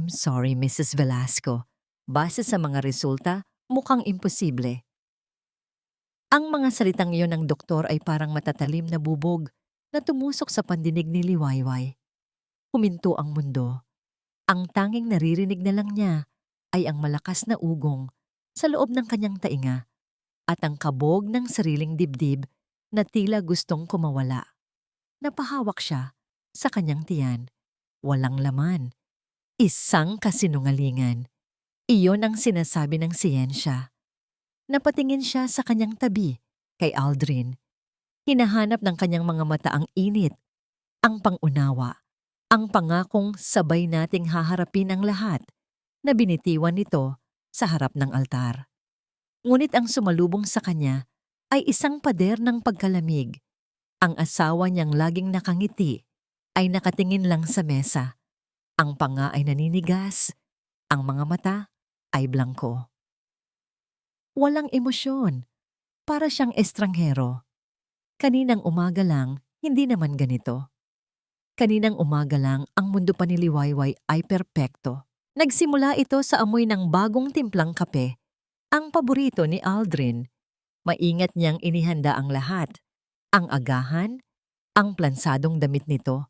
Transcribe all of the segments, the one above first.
I'm sorry, Mrs. Velasco. Base sa mga resulta, mukhang imposible. Ang mga salitang iyon ng doktor ay parang matatalim na bubog na tumusok sa pandinig ni Liwayway. Huminto ang mundo. Ang tanging naririnig na lang niya ay ang malakas na ugong sa loob ng kanyang tainga at ang kabog ng sariling dibdib na tila gustong kumawala. Napahawak siya sa kanyang tiyan. Walang laman. Isang kasinungalingan. Iyon ang sinasabi ng siyensya. Napatingin siya sa kanyang tabi, kay Aldrin. Hinahanap ng kanyang mga mata ang init, ang pangunawa, ang pangakong sabay nating haharapin ang lahat na binitiwan nito sa harap ng altar. Ngunit ang sumalubong sa kanya ay isang pader ng pagkalamig. Ang asawa niyang laging nakangiti ay nakatingin lang sa mesa. Ang panga ay naninigas, ang mga mata ay blangko. Walang emosyon, para siyang estranghero. Kaninang umaga lang, hindi naman ganito. Kaninang umaga lang, ang mundo pa ni Liwayway ay perpekto. Nagsimula ito sa amoy ng bagong timplang kape, ang paborito ni Aldrin. Maingat niyang inihanda ang lahat. Ang agahan, ang plansadong damit nito,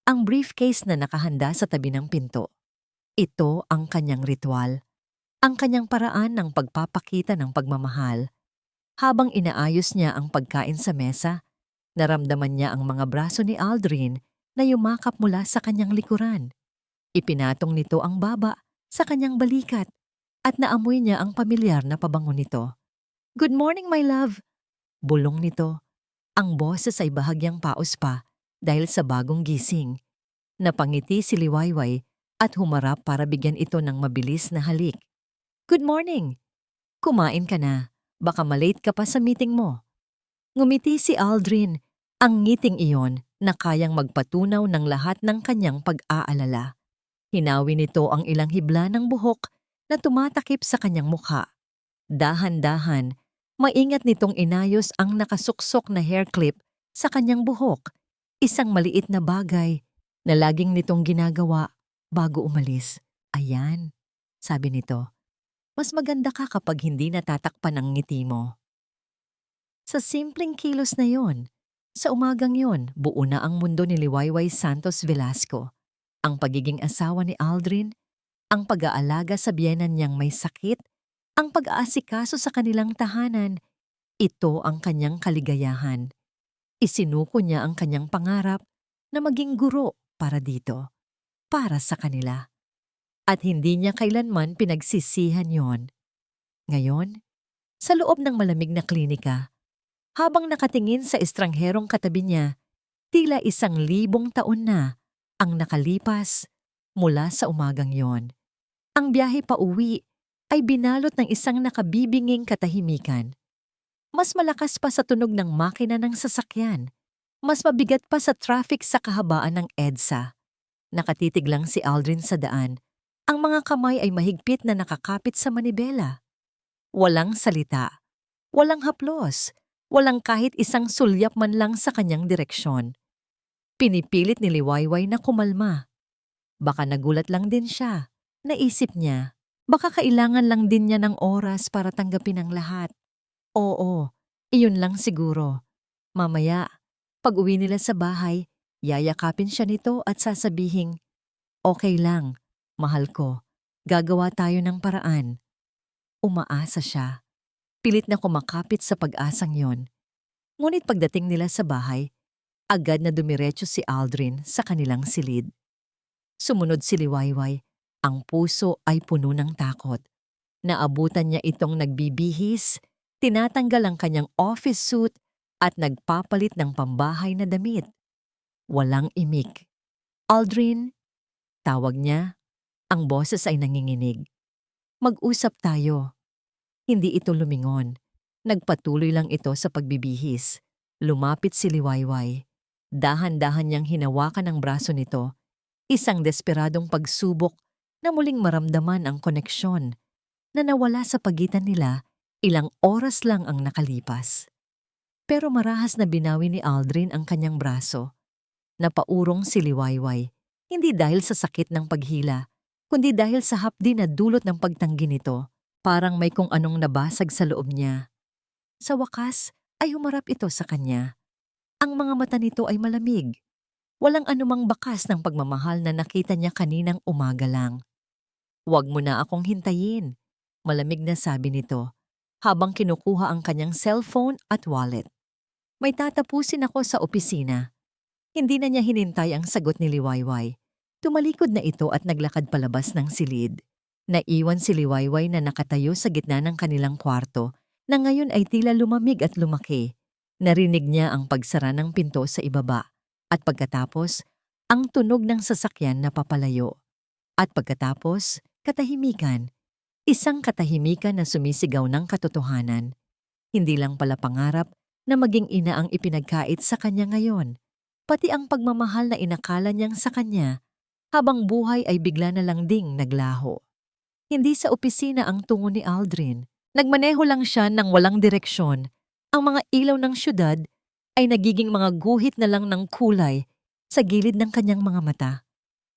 ang briefcase na nakahanda sa tabi ng pinto. Ito ang kanyang ritual, ang kanyang paraan ng pagpapakita ng pagmamahal. Habang inaayos niya ang pagkain sa mesa, naramdaman niya ang mga braso ni Aldrin na yumakap mula sa kanyang likuran. Ipinatong nito ang baba sa kanyang balikat at naamoy niya ang pamilyar na pabango nito. "Good morning, my love!" Bulong nito. Ang boses ay bahagyang paos pa dahil sa bagong gising. Napangiti si Liwayway at humarap para bigyan ito ng mabilis na halik. "Good morning! Kumain ka na. Baka malate ka pa sa meeting mo." Ngumiti si Aldrin, ang ngiting iyon na kayang magpatunaw ng lahat ng kanyang pag-aalala. Hinawi nito ang ilang hibla ng buhok na tumatakip sa kanyang mukha. Dahan-dahan, maingat nitong inayos ang nakasuksok na hair clip sa kanyang buhok, isang maliit na bagay na laging nitong ginagawa bago umalis. "Ayan," sabi nito. "Mas maganda ka kapag hindi natatakpan ang ngiti mo." Sa simpleng kilos na yon, sa umagang yon, buo na ang mundo ni Liwayway Santos Velasco. Ang pagiging asawa ni Aldrin, ang pag-aalaga sa biyenan niyang may sakit, ang pag-aasikaso sa kanilang tahanan, ito ang kanyang kaligayahan. Isinuko niya ang kanyang pangarap na maging guro para dito, para sa kanila. At hindi niya kailanman pinagsisihan yon. Ngayon, sa loob ng malamig na klinika, habang nakatingin sa estrangherong katabi niya, tila 1,000 taon na ang nakalipas mula sa umagang yon. Ang biyahe pa uwi ay binalot ng isang nakabibinging katahimikan. Mas malakas pa sa tunog ng makina ng sasakyan. Mas mabigat pa sa traffic sa kahabaan ng EDSA. Nakatitig lang si Aldrin sa daan. Ang mga kamay ay mahigpit na nakakapit sa manibela. Walang salita, walang haplos, walang kahit isang sulyap man lang sa kanyang direksyon. Pinipilit ni Liwayway na kumalma. Baka nagulat lang din siya. Naisip niya, baka kailangan lang din niya ng oras para tanggapin ang lahat. Oo, iyon lang siguro. Mamaya, pag-uwi nila sa bahay, yayakapin siya nito at sasabihing, "Okay lang, mahal ko, gagawa tayo ng paraan." Umaasa siya. Pilit na kumakapit sa pag-asang yon. Ngunit pagdating nila sa bahay, agad na dumiretso si Aldrin sa kanilang silid. Sumunod si Liwayway. Ang puso ay puno ng takot. Naabutan niya itong nagbibihis, tinatanggal ang kanyang office suit at nagpapalit ng pambahay na damit. Walang imik. "Aldrin," tawag niya. Ang boses ay nanginginig. "Mag-usap tayo." Hindi ito lumingon. Nagpatuloy lang ito sa pagbibihis. Lumapit si Liwayway. Dahan-dahan niyang hinawakan ang braso nito. Isang desperadong pagsubok na muling maramdaman ang koneksyon na nawala sa pagitan nila. Ilang oras lang ang nakalipas. Pero marahas na binawi ni Aldrin ang kanyang braso. Napaurong si Liwayway, hindi dahil sa sakit ng paghila, kundi dahil sa hapdi na dulot ng pagtanggi nito. Parang may kung anong nabasag sa loob niya. Sa wakas, ay humarap ito sa kanya. Ang mga mata nito ay malamig. Walang anumang bakas ng pagmamahal na nakita niya kaninang umaga lang. "Huwag mo na akong hintayin," malamig na sabi nito, habang kinukuha ang kanyang cellphone at wallet. "May tatapusin ako sa opisina." Hindi na niya hinintay ang sagot ni Liwayway. Tumalikod na ito at naglakad palabas ng silid. Naiwan si Liwayway na nakatayo sa gitna ng kanilang kwarto na ngayon ay tila lumamig at lumaki. Narinig niya ang pagsara ng pinto sa ibaba at pagkatapos ang tunog ng sasakyan na papalayo. At pagkatapos, katahimikan. Isang katahimikan na sumisigaw ng katotohanan. Hindi lang pala pangarap na maging ina ang ipinagkait sa kanya ngayon, pati ang pagmamahal na inakala niyang sa kanya habang buhay ay bigla na lang ding naglaho. Hindi sa opisina ang tungo ni Aldrin. Nagmaneho lang siya ng walang direksyon. Ang mga ilaw ng syudad ay nagiging mga guhit na lang ng kulay sa gilid ng kanyang mga mata.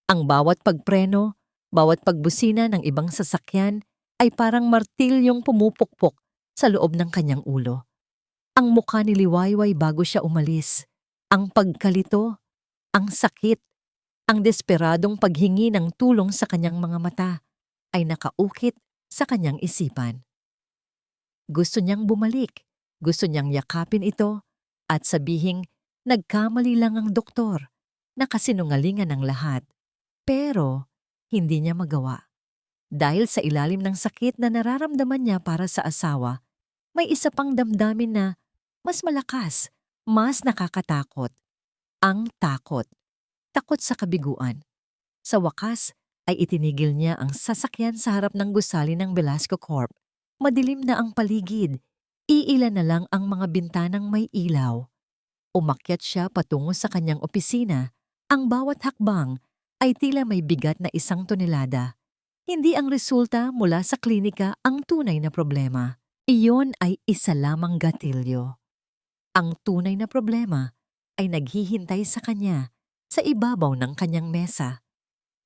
Ang bawat pagpreno, bawat pagbusina ng ibang sasakyan ay parang martilyong pumupukpok sa loob ng kanyang ulo. Ang mukha ni Liwayway bago siya umalis. Ang pagkalito, ang sakit, ang desperadong paghingi ng tulong sa kanyang mga mata ay nakaukit sa kanyang isipan. Gusto niyang bumalik, gusto niyang yakapin ito at sabihing nagkamali lang ang doktor, na kasinungalingan ng lahat. Pero hindi niya magawa. Dahil sa ilalim ng sakit na nararamdaman niya para sa asawa, may isa pang damdamin na mas malakas, mas nakakatakot. Ang takot. Takot sa kabiguan. Sa wakas ay itinigil niya ang sasakyan sa harap ng gusali ng Velasco Corp. Madilim na ang paligid. Iilan na lang ang mga bintanang may ilaw. Umakyat siya patungo sa kanyang opisina. Ang bawat hakbang ay tila may bigat na 1 tonelada. Hindi ang resulta mula sa klinika ang tunay na problema. Iyon ay isa lamang gatilyo. Ang tunay na problema ay naghihintay sa kanya sa ibabaw ng kanyang mesa.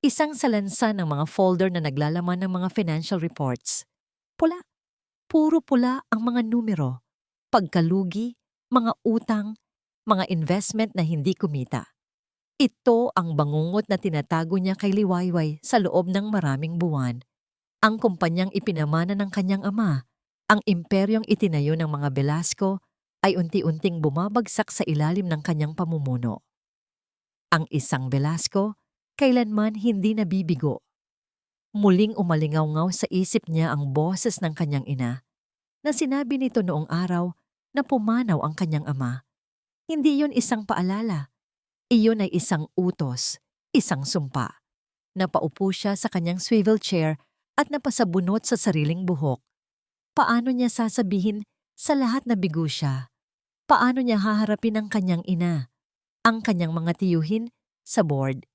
Isang salansa ng mga folder na naglalaman ng mga financial reports. Pula. Puro pula ang mga numero, pagkalugi, mga utang, mga investment na hindi kumita. Ito ang bangungot na tinatago niya kay Liwayway sa loob ng maraming buwan. Ang kumpanyang ipinamana ng kanyang ama, ang imperyong itinayo ng mga Velasco, ay unti-unting bumabagsak sa ilalim ng kanyang pamumuno. Ang isang Velasco, kailanman hindi nabibigo. Muling umalingaw-ngaw sa isip niya ang boses ng kanyang ina, na sinabi nito noong araw na pumanaw ang kanyang ama. Hindi iyon isang paalala. Iyon ay isang utos, isang sumpa. Napaupo siya sa kanyang swivel chair at napasabunot sa sariling buhok. Paano niya sasabihin sa lahat na bigo siya? Paano niya haharapin ang kanyang ina, ang kanyang mga tiyuhin sa board?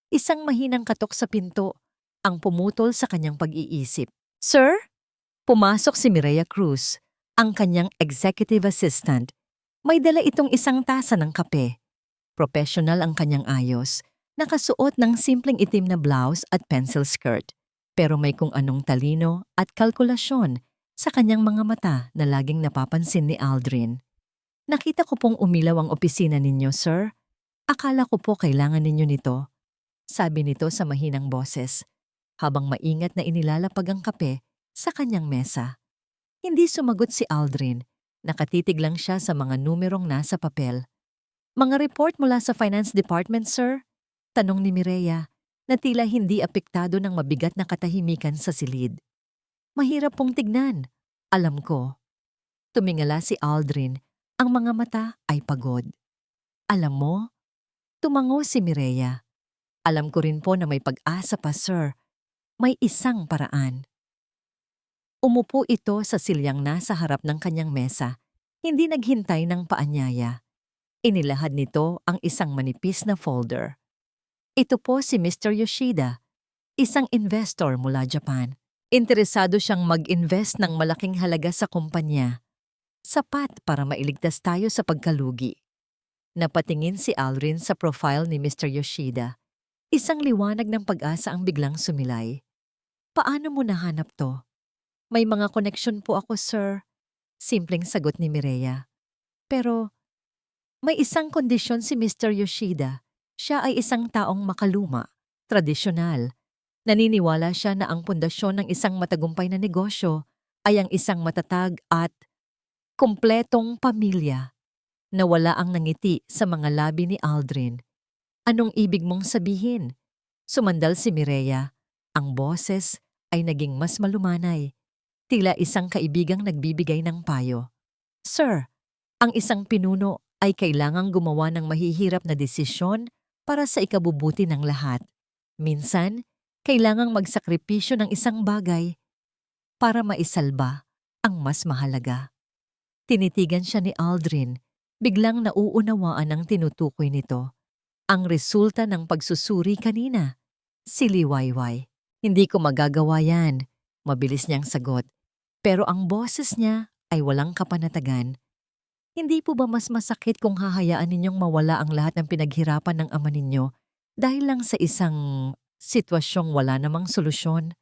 Isang mahinang katok sa pinto ang pumutol sa kanyang pag-iisip. "Sir?" Pumasok si Mireya Cruz, ang kanyang executive assistant. May dala itong isang tasa ng kape. Professional ang kanyang ayos, nakasuot ng simpleng itim na blouse at pencil skirt, pero may kung anong talino at kalkulasyon sa kanyang mga mata na laging napapansin ni Aldrin. "Nakita ko pong umilaw ang opisina ninyo, sir. Akala ko po kailangan ninyo nito," sabi nito sa mahinang boses, habang maingat na inilalapag ang kape sa kanyang mesa. Hindi sumagot si Aldrin. Nakatitig lang siya sa mga numerong nasa papel. "Mga report mula sa finance department, sir?" tanong ni Mireya, na tila hindi apektado ng mabigat na katahimikan sa silid. "Mahirap pong tignan. Alam ko." Tumingala si Aldrin. Ang mga mata ay pagod. "Alam mo?" Tumango si Mireya. "Alam ko rin po na may pag-asa pa, sir. May isang paraan." Umupo ito sa silyang nasa harap ng kanyang mesa, hindi naghintay ng paanyaya. Inilahad nito ang isang manipis na folder. Ito po si Mr. Yoshida, isang investor mula Japan. Interesado siyang mag-invest ng malaking halaga sa kumpanya. Sapat para mailigtas tayo sa pagkalugi. Napatingin si Aldrin sa profile ni Mr. Yoshida. Isang liwanag ng pag-asa ang biglang sumilay. Paano mo nahanap to? May mga koneksyon po ako, sir. Simpleng sagot ni Mireya. Pero may isang kondisyon si Mr. Yoshida. Siya ay isang taong makaluma, tradisyonal. Naniniwala siya na ang pundasyon ng isang matagumpay na negosyo ay ang isang matatag at kumpletong pamilya. Nawala ang nangiti sa mga labi ni Aldrin. Anong ibig mong sabihin? Sumandal si Mireya. Ang boses ay naging mas malumanay. Tila isang kaibigang nagbibigay ng payo. Sir, ang isang pinuno ay kailangang gumawa ng mahihirap na desisyon para sa ikabubuti ng lahat. Minsan, kailangang magsakripisyo ng isang bagay para maisalba ang mas mahalaga. Tinitigan siya ni Aldrin, biglang nauunawaan ang tinutukoy nito. Ang resulta ng pagsusuri kanina. Si Liwayway. Hindi ko magagawa yan, mabilis niyang sagot. Pero ang boses niya ay walang kapanatagan. Hindi po ba mas masakit kung hahayaan ninyong mawala ang lahat ng pinaghirapan ng ama ninyo dahil lang sa isang sitwasyong wala namang solusyon?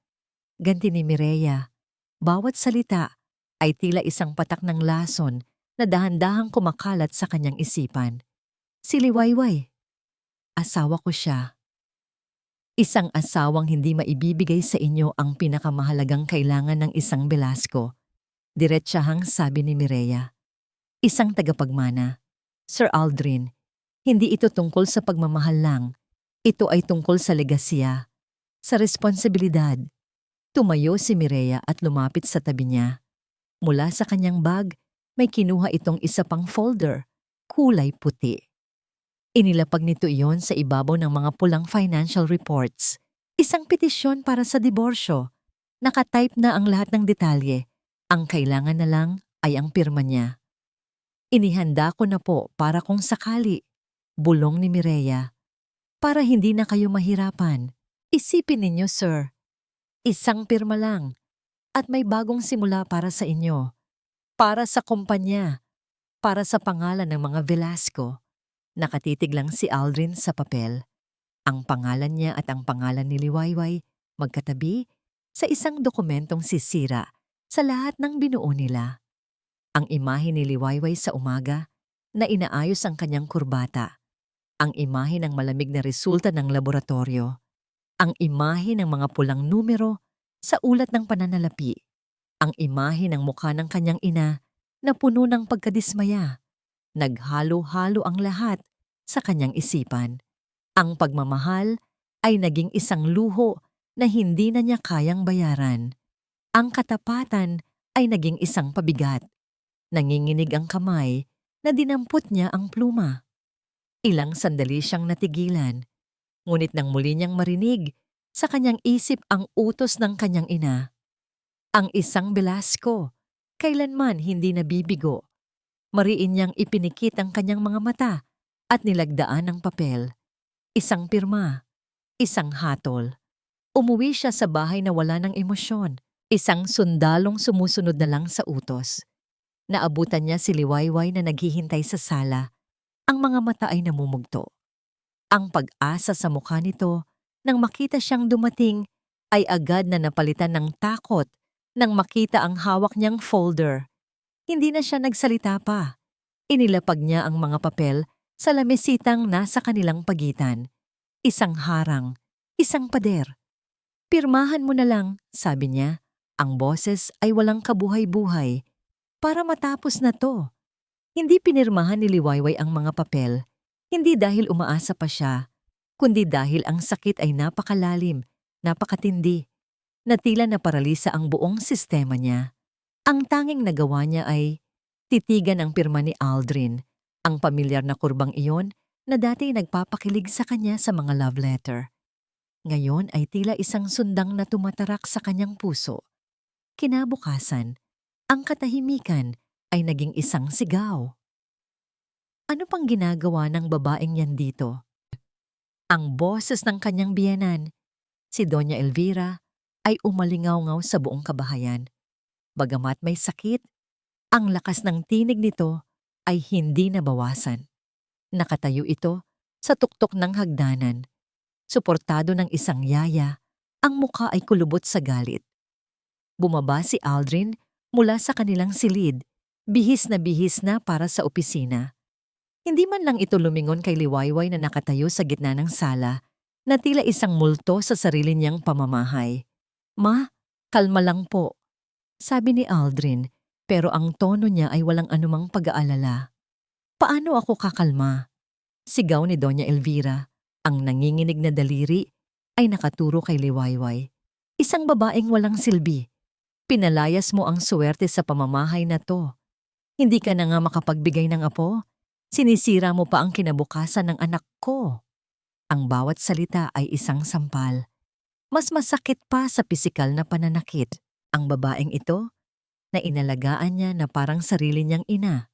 Ganti ni Mireya. Bawat salita ay tila isang patak ng lason na dahan-dahang kumakalat sa kanyang isipan. Si Liwayway. Asawa ko siya. Isang asawang hindi maibibigay sa inyo ang pinakamahalagang kailangan ng isang Velasco. Diretsahang sabi ni Mireya. Isang tagapagmana. Sir Aldrin, hindi ito tungkol sa pagmamahal lang. Ito ay tungkol sa legasya, sa responsibilidad. Tumayo si Mireya at lumapit sa tabi niya. Mula sa kanyang bag, may kinuha itong isa pang folder, kulay puti. Inilapag nito iyon sa ibabaw ng mga pulang financial reports. Isang petisyon para sa diborsyo. Nakatype na ang lahat ng detalye. Ang kailangan na lang ay ang pirma niya. Inihanda ko na po para kung sakali. Bulong ni Mireya. Para hindi na kayo mahirapan. Isipin ninyo, sir. Isang pirma lang. At may bagong simula para sa inyo. Para sa kumpanya. Para sa pangalan ng mga Velasco. Nakatitig lang si Aldrin sa papel. Ang pangalan niya at ang pangalan ni Liwayway magkatabi sa isang dokumentong sisira sa lahat ng binuo nila. Ang imahe ni Liwayway sa umaga na inaayos ang kanyang kurbata. Ang imahe ng malamig na resulta ng laboratorio. Ang imahe ng mga pulang numero sa ulat ng pananalapi. Ang imahe ng mukha ng kanyang ina na puno ng pagkadismaya. Naghalo-halo ang lahat sa kanyang isipan. Ang pagmamahal ay naging isang luho na hindi na niya kayang bayaran. Ang katapatan ay naging isang pabigat. Nanginginig ang kamay na dinampot niya ang pluma. Ilang sandali siyang natigilan, ngunit nang muli niyang marinig sa kanyang isip ang utos ng kanyang ina. Ang isang Velasco, kailanman hindi nabibigo. Mariin niyang ipinikit ang kanyang mga mata at nilagdaan ng papel. Isang pirma, isang hatol. Umuwi siya sa bahay na wala ng emosyon. Isang sundalong sumusunod na lang sa utos. Naabutan niya si Liwayway na naghihintay sa sala. Ang mga mata ay namumugto. Ang pag-asa sa mukha nito nang makita siyang dumating ay agad na napalitan ng takot nang makita ang hawak niyang folder. Hindi na siya nagsalita pa. Inilapag niya ang mga papel sa lamesitang nasa kanilang pagitan. Isang harang, isang pader. Pirmahan mo na lang, sabi niya. Ang boses ay walang kabuhay-buhay. Para matapos na to. Hindi pinirmahan ni Liwayway ang mga papel, hindi dahil umaasa pa siya, kundi dahil ang sakit ay napakalalim, napakatindi, na tila naparalisa ang buong sistema niya. Ang tanging nagawa niya ay titigan ang pirma ni Aldrin, ang pamilyar na kurbang iyon na dati nagpapakilig sa kanya sa mga love letter. Ngayon ay tila isang sundang na tumatarak sa kanyang puso. Kinabukasan, ang katahimikan ay naging isang sigaw. Ano pang ginagawa ng babaeng yan dito? Ang boses ng kanyang biyenan, si Doña Elvira, ay umalingaw-ngaw sa buong kabahayan. Bagamat may sakit, ang lakas ng tinig nito ay hindi nabawasan. Nakatayo ito sa tuktok ng hagdanan, suportado ng isang yaya Ang muka ay kulubot sa galit. Bumaba si Aldrin mula sa kanilang silid, bihis na para sa opisina. Hindi man lang ito lumingon kay Liwayway na nakatayo sa gitna ng sala, na tila isang multo sa sarili niyang pamamahay. "Ma, kalma lang po," sabi ni Aldrin, pero ang tono niya ay walang anumang pag-aalala. "Paano ako kakalma?" Sigaw ni Doña Elvira. Ang nanginginig na daliri ay nakaturo kay Liwayway. "Isang babaeng walang silbi. Pinalayas mo ang suwerte sa pamamahay na to. Hindi ka na nga makapagbigay ng apo. Sinisira mo pa ang kinabukasan ng anak ko." Ang bawat salita ay isang sampal. Mas masakit pa sa pisikal na pananakit. Ang babaeng ito, na inalagaan niya na parang sarili niyang ina.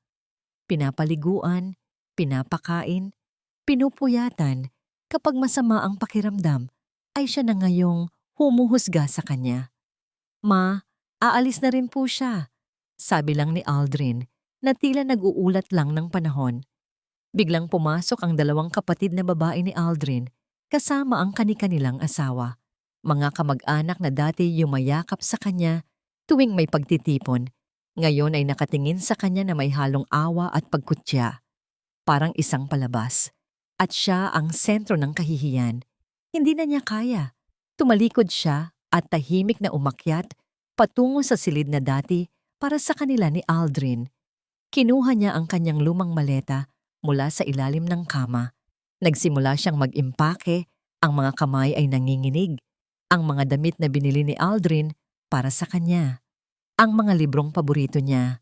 Pinapaliguan, pinapakain, pinupuyatan. Kapag masama ang pakiramdam, ay siya na ngayong humuhusga sa kanya. "Ma, aalis na rin po siya," sabi lang ni Aldrin, na tila nag-uulat lang ng panahon. Biglang pumasok ang dalawang kapatid na babae ni Aldrin kasama ang kani-kanilang asawa. Mga kamag-anak na dati yumayakap sa kanya tuwing may pagtitipon, ngayon ay nakatingin sa kanya na may halong awa at pagkutya. Parang isang palabas. At siya ang sentro ng kahihiyan. Hindi na niya kaya. Tumalikod siya at tahimik na umakyat patungo sa silid na dati para sa kanila ni Aldrin. Kinuha niya ang kanyang lumang maleta mula sa ilalim ng kama. Nagsimula siyang mag-impake, ang mga kamay ay nanginginig. Ang mga damit na binili ni Aldrin para sa kanya. Ang mga librong paborito niya.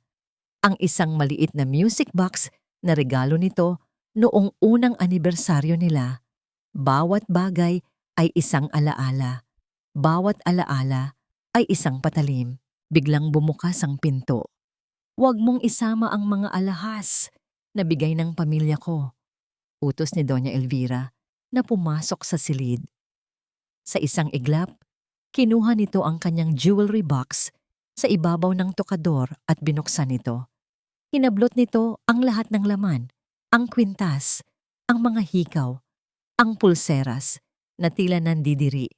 Ang isang maliit na music box na regalo nito noong unang anibersaryo nila. Bawat bagay ay isang alaala. Bawat alaala ay isang patalim. Biglang bumukas ang pinto. "Huwag mong isama ang mga alahas na bigay ng pamilya ko," utos ni Doña Elvira na pumasok sa silid. Sa isang iglap, kinuha nito ang kanyang jewelry box sa ibabaw ng tokador at binuksan ito. Hinablot nito ang lahat ng laman, ang kwintas, ang mga hikaw, ang pulseras na tila nandidiri.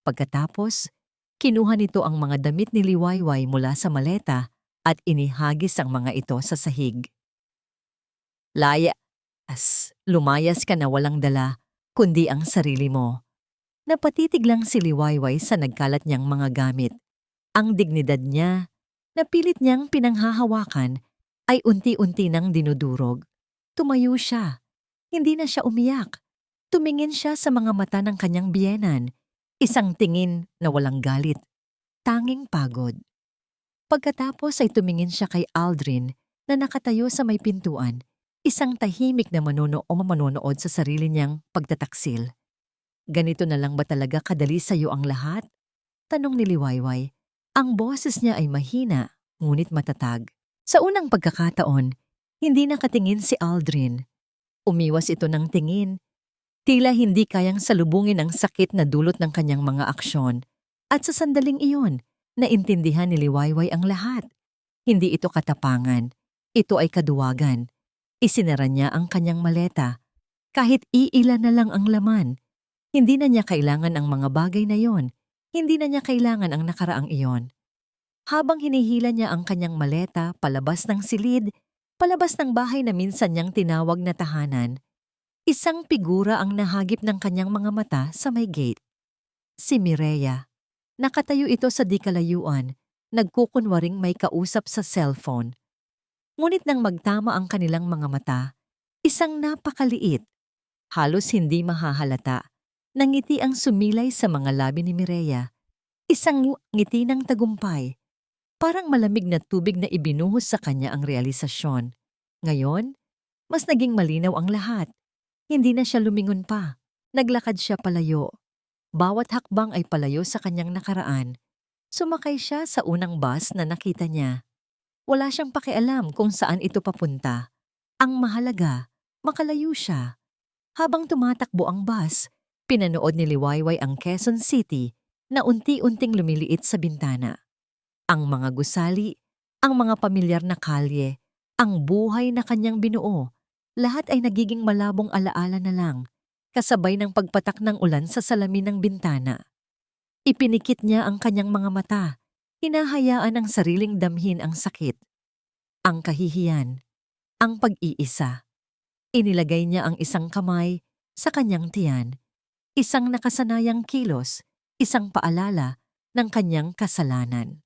Pagkatapos, kinuha nito ang mga damit ni Liwayway mula sa maleta at inihagis ang mga ito sa sahig. Lumayas ka na walang dala, kundi ang sarili mo." Napatitig lang si Liwayway sa nagkalat niyang mga gamit. Ang dignidad niya, na pilit niyang pinanghahawakan, ay unti-unti nang dinudurog. Tumayo siya. Hindi na siya umiyak. Tumingin siya sa mga mata ng kanyang biyenan. Isang tingin na walang galit. Tanging pagod. Pagkatapos ay tumingin siya kay Aldrin na nakatayo sa may pintuan. Isang tahimik na manonood sa sarili niyang pagtataksil. "Ganito na lang ba talaga kadali sa'yo ang lahat?" tanong ni Liwayway. Ang boses niya ay mahina, ngunit matatag. Sa unang pagkakataon, hindi nakatingin si Aldrin. Umiwas ito ng tingin. Tila hindi kayang salubungin ang sakit na dulot ng kanyang mga aksyon. At sa sandaling iyon, naintindihan ni Liwayway ang lahat. Hindi ito katapangan. Ito ay kaduwagan. Isinara niya ang kanyang maleta. Kahit iilan na lang ang laman, hindi na niya kailangan ang mga bagay na yon. Hindi na niya kailangan ang nakaraang iyon. Habang hinihila niya ang kanyang maleta palabas ng silid, palabas ng bahay na minsan niyang tinawag na tahanan, isang figura ang nahagip ng kanyang mga mata sa may gate. Si Mireya. Nakatayo ito sa di kalayuan, nagkukunwaring may kausap sa cellphone. Ngunit nang magtama ang kanilang mga mata, isang napakaliit, halos hindi mahahalata, na ngiti ang sumilay sa mga labi ni Mireya. Isang ngiti ng tagumpay. Parang malamig na tubig na ibinuhos sa kanya ang realisasyon. Ngayon, mas naging malinaw ang lahat. Hindi na siya lumingon pa. Naglakad siya palayo. Bawat hakbang ay palayo sa kanyang nakaraan. Sumakay siya sa unang bus na nakita niya. Wala siyang pakialam kung saan ito papunta. Ang mahalaga, makalayo siya. Habang tumatakbo ang bus, pinanood ni Liwayway ang Quezon City na unti-unting lumiliit sa bintana. Ang mga gusali, ang mga pamilyar na kalye, ang buhay na kanyang binuo, lahat ay nagiging malabong alaala na lang, kasabay ng pagpatak ng ulan sa salamin ng bintana. Ipinikit niya ang kanyang mga mata. Hinahayaan ang sariling damhin ang sakit, ang kahihiyan, ang pag-iisa. Inilagay niya ang isang kamay sa kanyang tiyan, isang nakasanayang kilos, isang paalala ng kanyang kasalanan.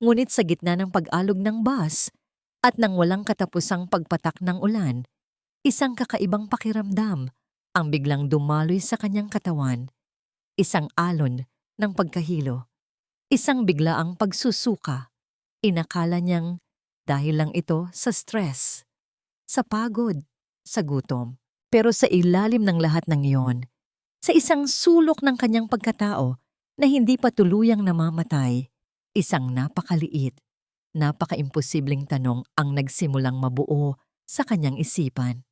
Ngunit sa gitna ng pag-alog ng bus at ng walang katapusang pagpatak ng ulan, isang kakaibang pakiramdam ang biglang dumaloy sa kanyang katawan, isang alon ng pagkahilo, isang biglaang pagsusuka. Inakala niyang dahil lang ito sa stress, sa pagod, sa gutom. Pero sa ilalim ng lahat ng iyon, sa isang sulok ng kanyang pagkatao na hindi pa tuluyang namamatay, isang napakaliit, napaka-imposibleng tanong ang nagsimulang mabuo sa kanyang isipan.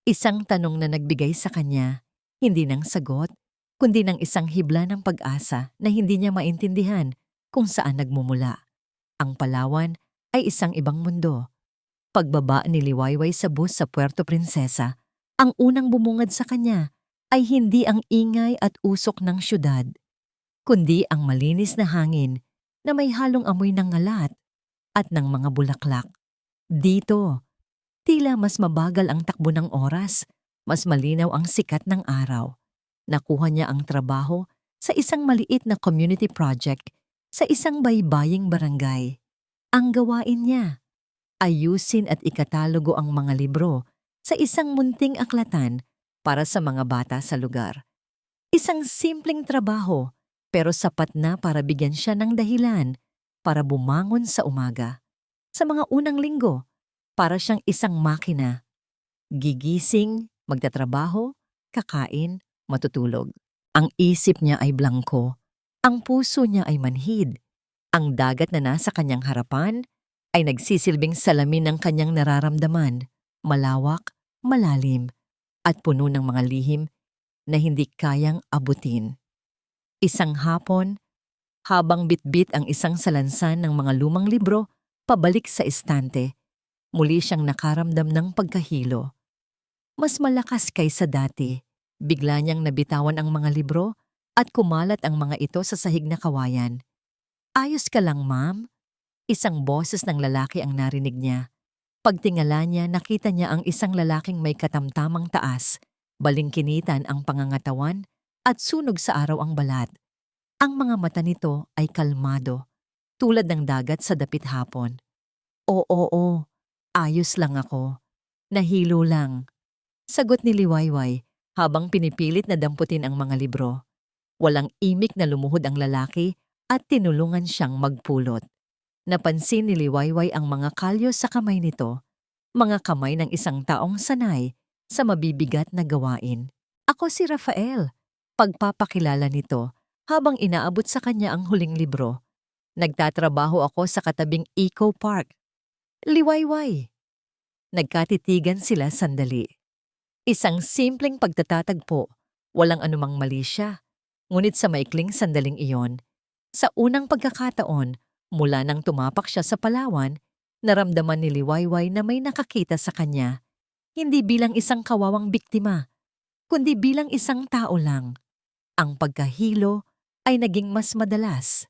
Isang tanong na nagbigay sa kanya, hindi ng sagot, kundi ng isang hibla ng pag-asa na hindi niya maintindihan kung saan nagmumula. Ang Palawan ay isang ibang mundo. Pagbaba ni Liwayway sa bus sa Puerto Princesa, ang unang bumungad sa kanya ay hindi ang ingay at usok ng syudad, kundi ang malinis na hangin na may halong amoy ng ngalat at ng mga bulaklak. Dito, tila mas mabagal ang takbo ng oras, mas malinaw ang sikat ng araw. Nakuha niya ang trabaho sa isang maliit na community project sa isang baybaying barangay. Ang gawain niya, ayusin at ikatalogo ang mga libro sa isang munting aklatan para sa mga bata sa lugar. Isang simpleng trabaho, pero sapat na para bigyan siya ng dahilan para bumangon sa umaga. Sa mga unang linggo, para siyang isang makina. Gigising, magtatrabaho, kakain, matutulog. Ang isip niya ay blangko, ang puso niya ay manhid. Ang dagat na nasa kanyang harapan ay nagsisilbing salamin ng kanyang nararamdaman, malawak, malalim, at puno ng mga lihim na hindi kayang abutin. Isang hapon, habang bitbit ang isang salansan ng mga lumang libro pabalik sa estante, muli siyang nakaramdam ng pagkahilo. Mas malakas kaysa dati, bigla niyang nabitawan ang mga libro at kumalat ang mga ito sa sahig na kawayan. "Ayos ka lang, ma'am?" Isang boses ng lalaki ang narinig niya. Pagtingala niya, nakita niya ang isang lalaking may katamtamang taas, balingkinitan ang pangangatawan at sunog sa araw ang balat. Ang mga mata nito ay kalmado, tulad ng dagat sa dapit hapon. Oo, ayos lang ako. Nahilo lang." Sagot ni Liwayway habang pinipilit na damputin ang mga libro. Walang imik na lumuhod ang lalaki at tinulungan siyang magpulot. Napansin ni Liwayway ang mga kalyo sa kamay nito, mga kamay ng isang taong sanay sa mabibigat na gawain. "Ako si Rafael," pagpapakilala nito habang inaabot sa kanya ang huling libro. "Nagtatrabaho ako sa katabing Eco Park." "Liwayway." Nagkatitigan sila sandali. Isang simpleng pagtatatagpo, walang anumang mali siya. Ngunit sa maikling sandaling iyon, sa unang pagkakataon, mula nang tumapak siya sa Palawan, naramdaman ni Liwayway na may nakakita sa kanya, hindi bilang isang kawawang biktima, kundi bilang isang tao lang. Ang pagkahilo ay naging mas madalas.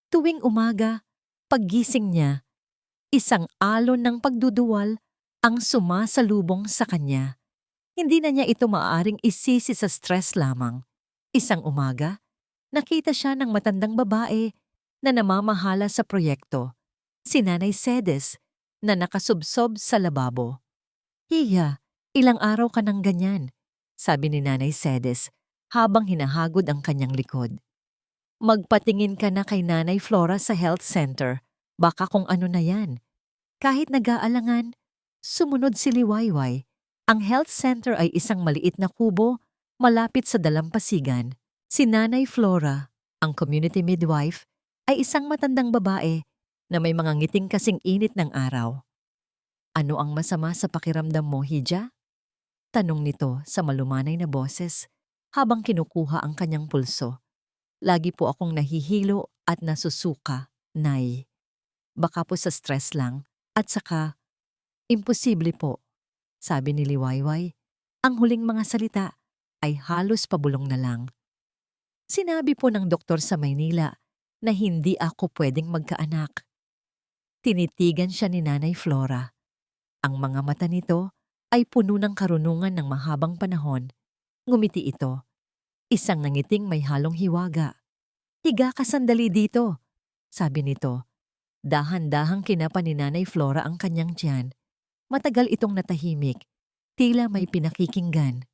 Tuwing umaga, paggising niya, isang alon ng pagduduwal ang sumasalubong sa kanya. Hindi na niya ito maaaring isisi sa stress lamang. Isang umaga, nakita siya ng matandang babae na namamahala sa proyekto, si Nanay Cedes, na nakasubsob sa lababo. "Hiya, ilang araw ka nang ganyan," sabi ni Nanay Cedes habang hinahagod ang kanyang likod. "Magpatingin ka na kay Nanay Flora sa health center, baka kung ano na yan." Kahit nag-aalangan, sumunod si Liwayway. Ang health center ay isang maliit na kubo malapit sa dalampasigan. Si Nanay Flora, ang community midwife, ay isang matandang babae na may mga ngiting kasing init ng araw. "Ano ang masama sa pakiramdam mo, Hija?" Tanong nito sa malumanay na boses habang kinukuha ang kanyang pulso. "Lagi po akong nahihilo at nasusuka, Nay. Baka po sa stress lang at saka imposible po," sabi ni Liwayway. Ang huling mga salita ay halos pabulong na lang. Sinabi po ng doktor sa Maynila na hindi ako pwedeng magkaanak. Tinitigan siya ni Nanay Flora. Ang mga mata nito ay puno ng karunungan ng mahabang panahon. Ngumiti ito. Isang nangiting may halong hiwaga. "Higa ka sandali dito," sabi nito. Dahan-dahang kinapa ni Nanay Flora ang kanyang tiyan. Matagal itong natahimik. Tila may pinakikinggan.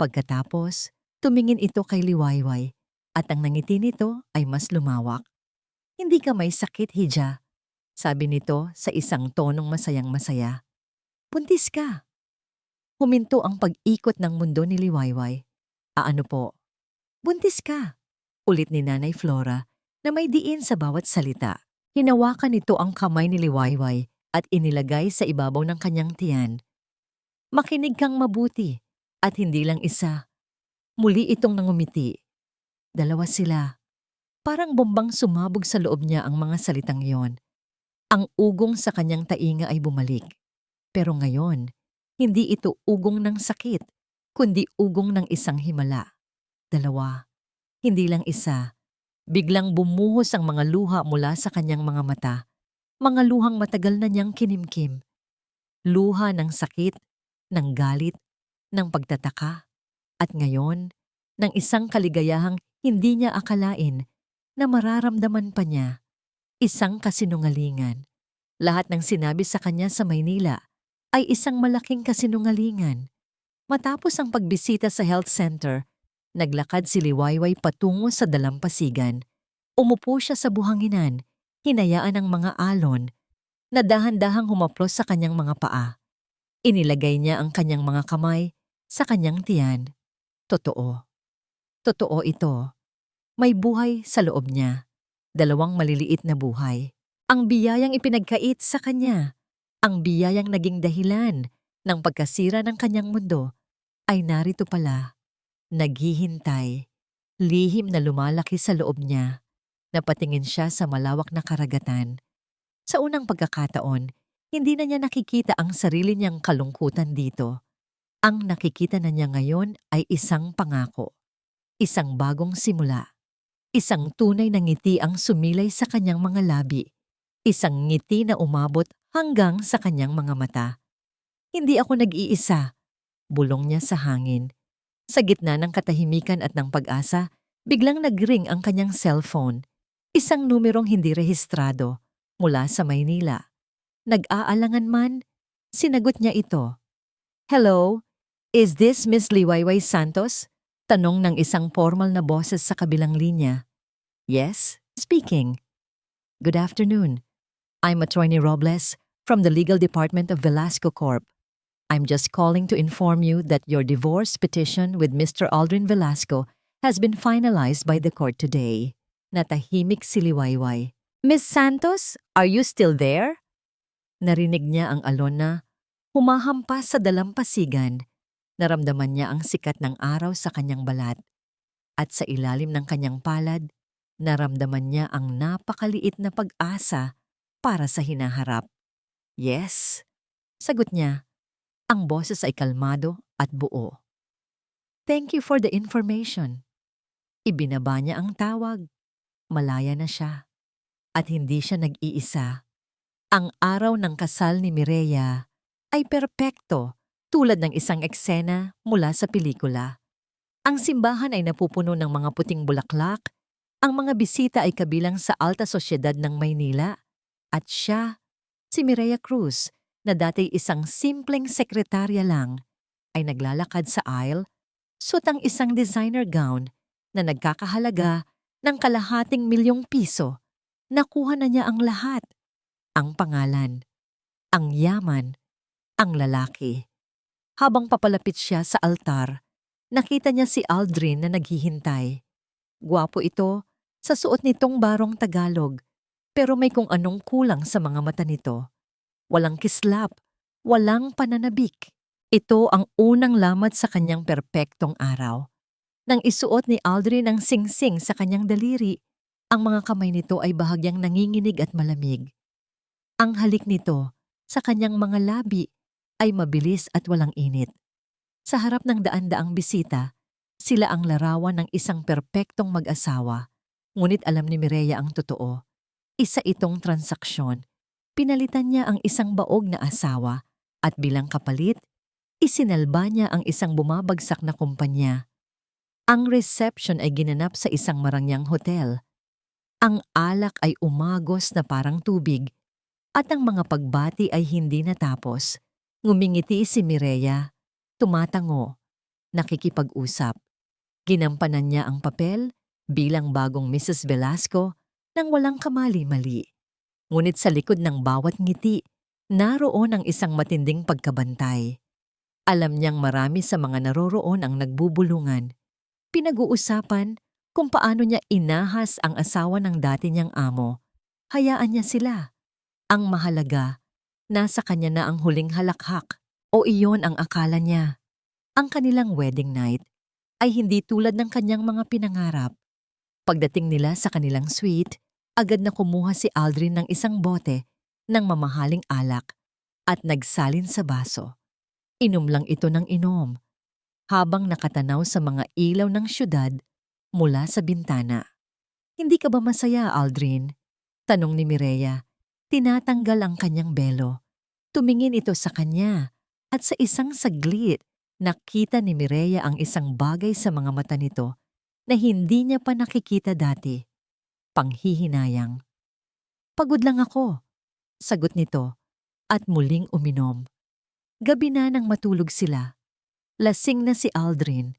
Pagkatapos, tumingin ito kay Liwayway at ang nangiti nito ay mas lumawak. "Hindi ka may sakit, Hija," sabi nito sa isang tonong masayang-masaya. "Buntis ka." Huminto ang pag-ikot ng mundo ni Liwayway. "Ano po?" "Buntis ka," ulit ni Nanay Flora na may diin sa bawat salita. Hinawakan nito ang kamay ni Liwayway at inilagay sa ibabaw ng kanyang tiyan. "Makinig kang mabuti at hindi lang isa." Muli itong nangumiti. Dalawa sila. Parang bombang sumabog sa loob niya ang mga salitang yon. Ang ugong sa kanyang tainga ay bumalik. Pero ngayon, hindi ito ugong ng sakit, kundi ugong ng isang himala. Dalawa, hindi lang isa. Biglang bumuhos ang mga luha mula sa kanyang mga mata. Mga luhang matagal na niyang kinimkim. Luha ng sakit, ng galit, ng pagtataka. At ngayon, ng isang kaligayahang hindi niya akalain na mararamdaman pa niya. Isang kasinungalingan. Lahat ng sinabi sa kanya sa Maynila ay isang malaking kasinungalingan. Matapos ang pagbisita sa health center, naglakad si Liwayway patungo sa dalampasigan. Umupo siya sa buhanginan, hinayaan ng mga alon, na dahan-dahang humaplos sa kanyang mga paa. Inilagay niya ang kanyang mga kamay sa kanyang tiyan. Totoo. Totoo ito. May buhay sa loob niya. Dalawang maliliit na buhay. Ang biyayang ipinagkait sa kanya, ang biyayang naging dahilan ng pagkasira ng kanyang mundo, ay narito pala, naghihintay, lihim na lumalaki sa loob niya. Napatingin siya sa malawak na karagatan. Sa unang pagkakataon, hindi na niya nakikita ang sarili niyang kalungkutan dito. Ang nakikita na niya ngayon ay isang pangako. Isang bagong simula. Isang tunay na ngiti ang sumilay sa kanyang mga labi. Isang ngiti na umabot hanggang sa kanyang mga mata. "Hindi ako nag-iisa," bulong niya sa hangin. Sa gitna ng katahimikan at ng pag-asa, biglang nag-ring ang kanyang cellphone. Isang numerong hindi rehistrado mula sa Maynila. Nag-aalangan man, sinagot niya ito. "Hello, is this Miss Liwayway Santos?" Tanong ng isang formal na boses sa kabilang linya. "Yes, speaking." "Good afternoon. I'm Attorney Robles from the Legal Department of Velasco Corp. I'm just calling to inform you that your divorce petition with Mr. Aldrin Velasco has been finalized by the court today." Natahimik si Liwayway. "Miss Santos, are you still there?" Narinig niya ang alon na humahampas sa dalampasigan. Naramdaman niya ang sikat ng araw sa kanyang balat. At sa ilalim ng kanyang palad, naramdaman niya ang napakaliit na pag-asa para sa hinaharap. "Yes," sagot niya. Ang boses ay kalmado at buo. "Thank you for the information." Ibinaba niya ang tawag. Malaya na siya. At hindi siya nag-iisa. Ang araw ng kasal ni Mireya ay perpekto, tulad ng isang eksena mula sa pelikula. Ang simbahan ay napupuno ng mga puting bulaklak, ang mga bisita ay kabilang sa alta sosyedad ng Maynila, at siya, si Mireya Cruz, na dati isang simpleng sekretarya lang, ay naglalakad sa aisle, suot ang isang designer gown na nagkakahalaga ng ₱250,000. Nakuha na niya ang lahat. Ang pangalan, ang yaman, ang lalaki. Habang papalapit siya sa altar, nakita niya si Aldrin na naghihintay. Gwapo ito sa suot nitong barong Tagalog, pero may kung anong kulang sa mga mata nito. Walang kislap, walang pananabik. Ito ang unang lamat sa kanyang perpektong araw. Nang isuot ni Aldrin ang singsing sa kanyang daliri, ang mga kamay nito ay bahagyang nanginginig at malamig. Ang halik nito sa kanyang mga labi ay mabilis at walang init. Sa harap ng daan-daang bisita, Sila ang larawan ng isang perpektong mag-asawa, ngunit alam ni Mireya ang totoo. Isa itong transaksyon. Pinalitan niya ang isang baog na asawa at bilang kapalit, isinalba niya ang isang bumabagsak na kumpanya. Ang reception ay ginanap sa isang marangyang hotel. Ang alak ay umagos na parang tubig at ang mga pagbati ay hindi natapos. Ngumingiti si Mireya, tumatango, nakikipag-usap. Ginampanan niya ang papel bilang bagong Mrs. Velasco nang walang kamali-mali. Ngunit sa likod ng bawat ngiti, naroon ang isang matinding pagkabantay. Alam niyang marami sa mga naroroon ang nagbubulungan. Pinag-uusapan kung paano niya inahas ang asawa ng dati niyang amo. Hayaan niya sila. Ang mahalaga, nasa kanya na ang huling halakhak o iyon ang akala niya. Ang kanilang wedding night ay hindi tulad ng kanyang mga pinangarap. Pagdating nila sa kanilang suite, agad na kumuha si Aldrin ng isang bote ng mamahaling alak at nagsalin sa baso. Inom lang ito ng inom habang nakatanaw sa mga ilaw ng syudad mula sa bintana. "Hindi ka ba masaya, Aldrin?" tanong ni Mireya. Tinatanggal ang kanyang belo. Tumingin ito sa kanya at sa isang saglit, nakita ni Mireya ang isang bagay sa mga mata nito na hindi niya pa nakikita dati. Panghihinayang. "Pagod lang ako," sagot nito at muling uminom. Gabi na nang matulog sila. Lasing na si Aldrin.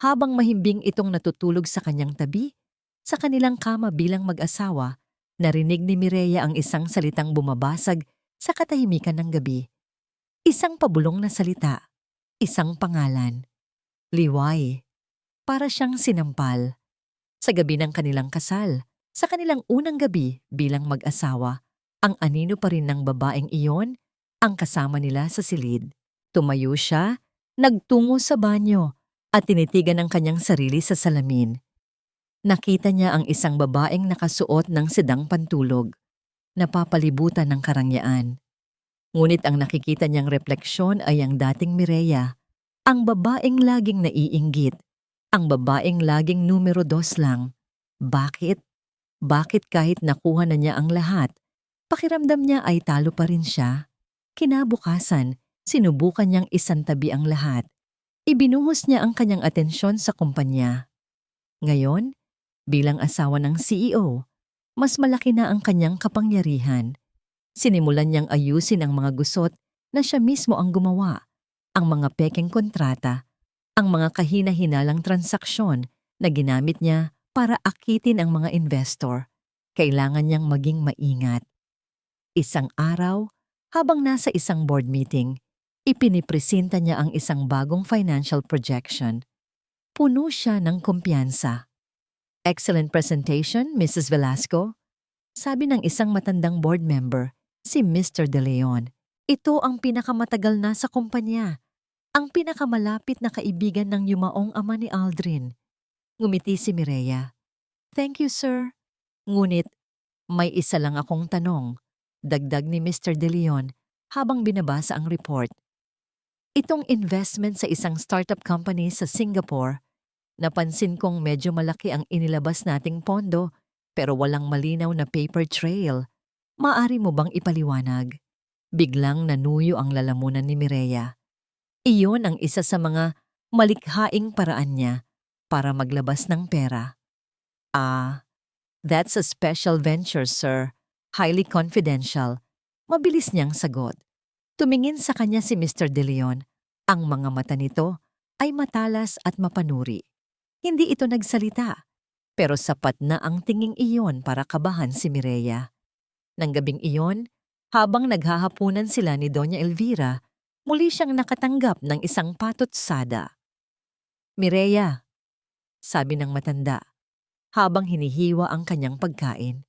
Habang mahimbing itong natutulog sa kanyang tabi, sa kanilang kama bilang mag-asawa, narinig ni Mireya ang isang salitang bumabasag sa katahimikan ng gabi. Isang pabulong na salita, isang pangalan. Liway. Para siyang sinampal. Sa gabi ng kanilang kasal, sa kanilang unang gabi bilang mag-asawa, ang anino pa rin ng babaeng iyon ang kasama nila sa silid. Tumayo siya, nagtungo sa banyo at tinitigan ang kanyang sarili sa salamin. Nakita niya ang isang babaeng nakasuot ng sedang pantulog, napapalibutan ng karangyaan. Ngunit ang nakikita niyang refleksyon ay ang dating Mireya, ang babaeng laging naiinggit, ang babaeng laging numero 2 lang. Bakit? Bakit kahit nakuha na niya ang lahat, pakiramdam niya ay talo pa rin siya? Kinabukasan, sinubukan niyang isantabi ang lahat. Ibinuhos niya ang kanyang atensyon sa kumpanya. Ngayon, bilang asawa ng CEO, mas malaki na ang kanyang kapangyarihan. Sinimulan niyang ayusin ang mga gusot na siya mismo ang gumawa, ang mga pekeng kontrata, ang mga kahina-hinalang transaksyon na ginamit niya para akitin ang mga investor. Kailangan niyang maging maingat. Isang araw, habang nasa isang board meeting, ipinipresenta niya ang isang bagong financial projection. Puno siya ng kumpiyansa. "Excellent presentation, Mrs. Velasco," sabi ng isang matandang board member, si Mr. De Leon. "Ito ang pinakamatagal na sa kumpanya. Ang pinakamalapit na kaibigan ng yumaong ama ni Aldrin." Ngumiti si Mireya. "Thank you, sir. Ngunit, may isa lang akong tanong," dagdag ni Mr. De Leon habang binabasa ang report. "Itong investment sa isang startup company sa Singapore, napansin kong medyo malaki ang inilabas nating pondo pero walang malinaw na paper trail. Maaari mo bang ipaliwanag?" Biglang nanuyo ang lalamunan ni Mireya. Iyon ang isa sa mga malikhaing paraan niya para maglabas ng pera. That's a special venture, sir. Highly confidential." Mabilis niyang sagot. Tumingin sa kanya si Mr. De Leon. Ang mga mata nito ay matalas at mapanuri. Hindi ito nagsalita, pero sapat na ang tinging iyon para kabahan si Mireya. Nang gabing iyon, habang naghahapunan sila ni Doña Elvira, muli siyang nakatanggap ng isang patutsada. "Mireya," sabi ng matanda, habang hinihiwa ang kanyang pagkain.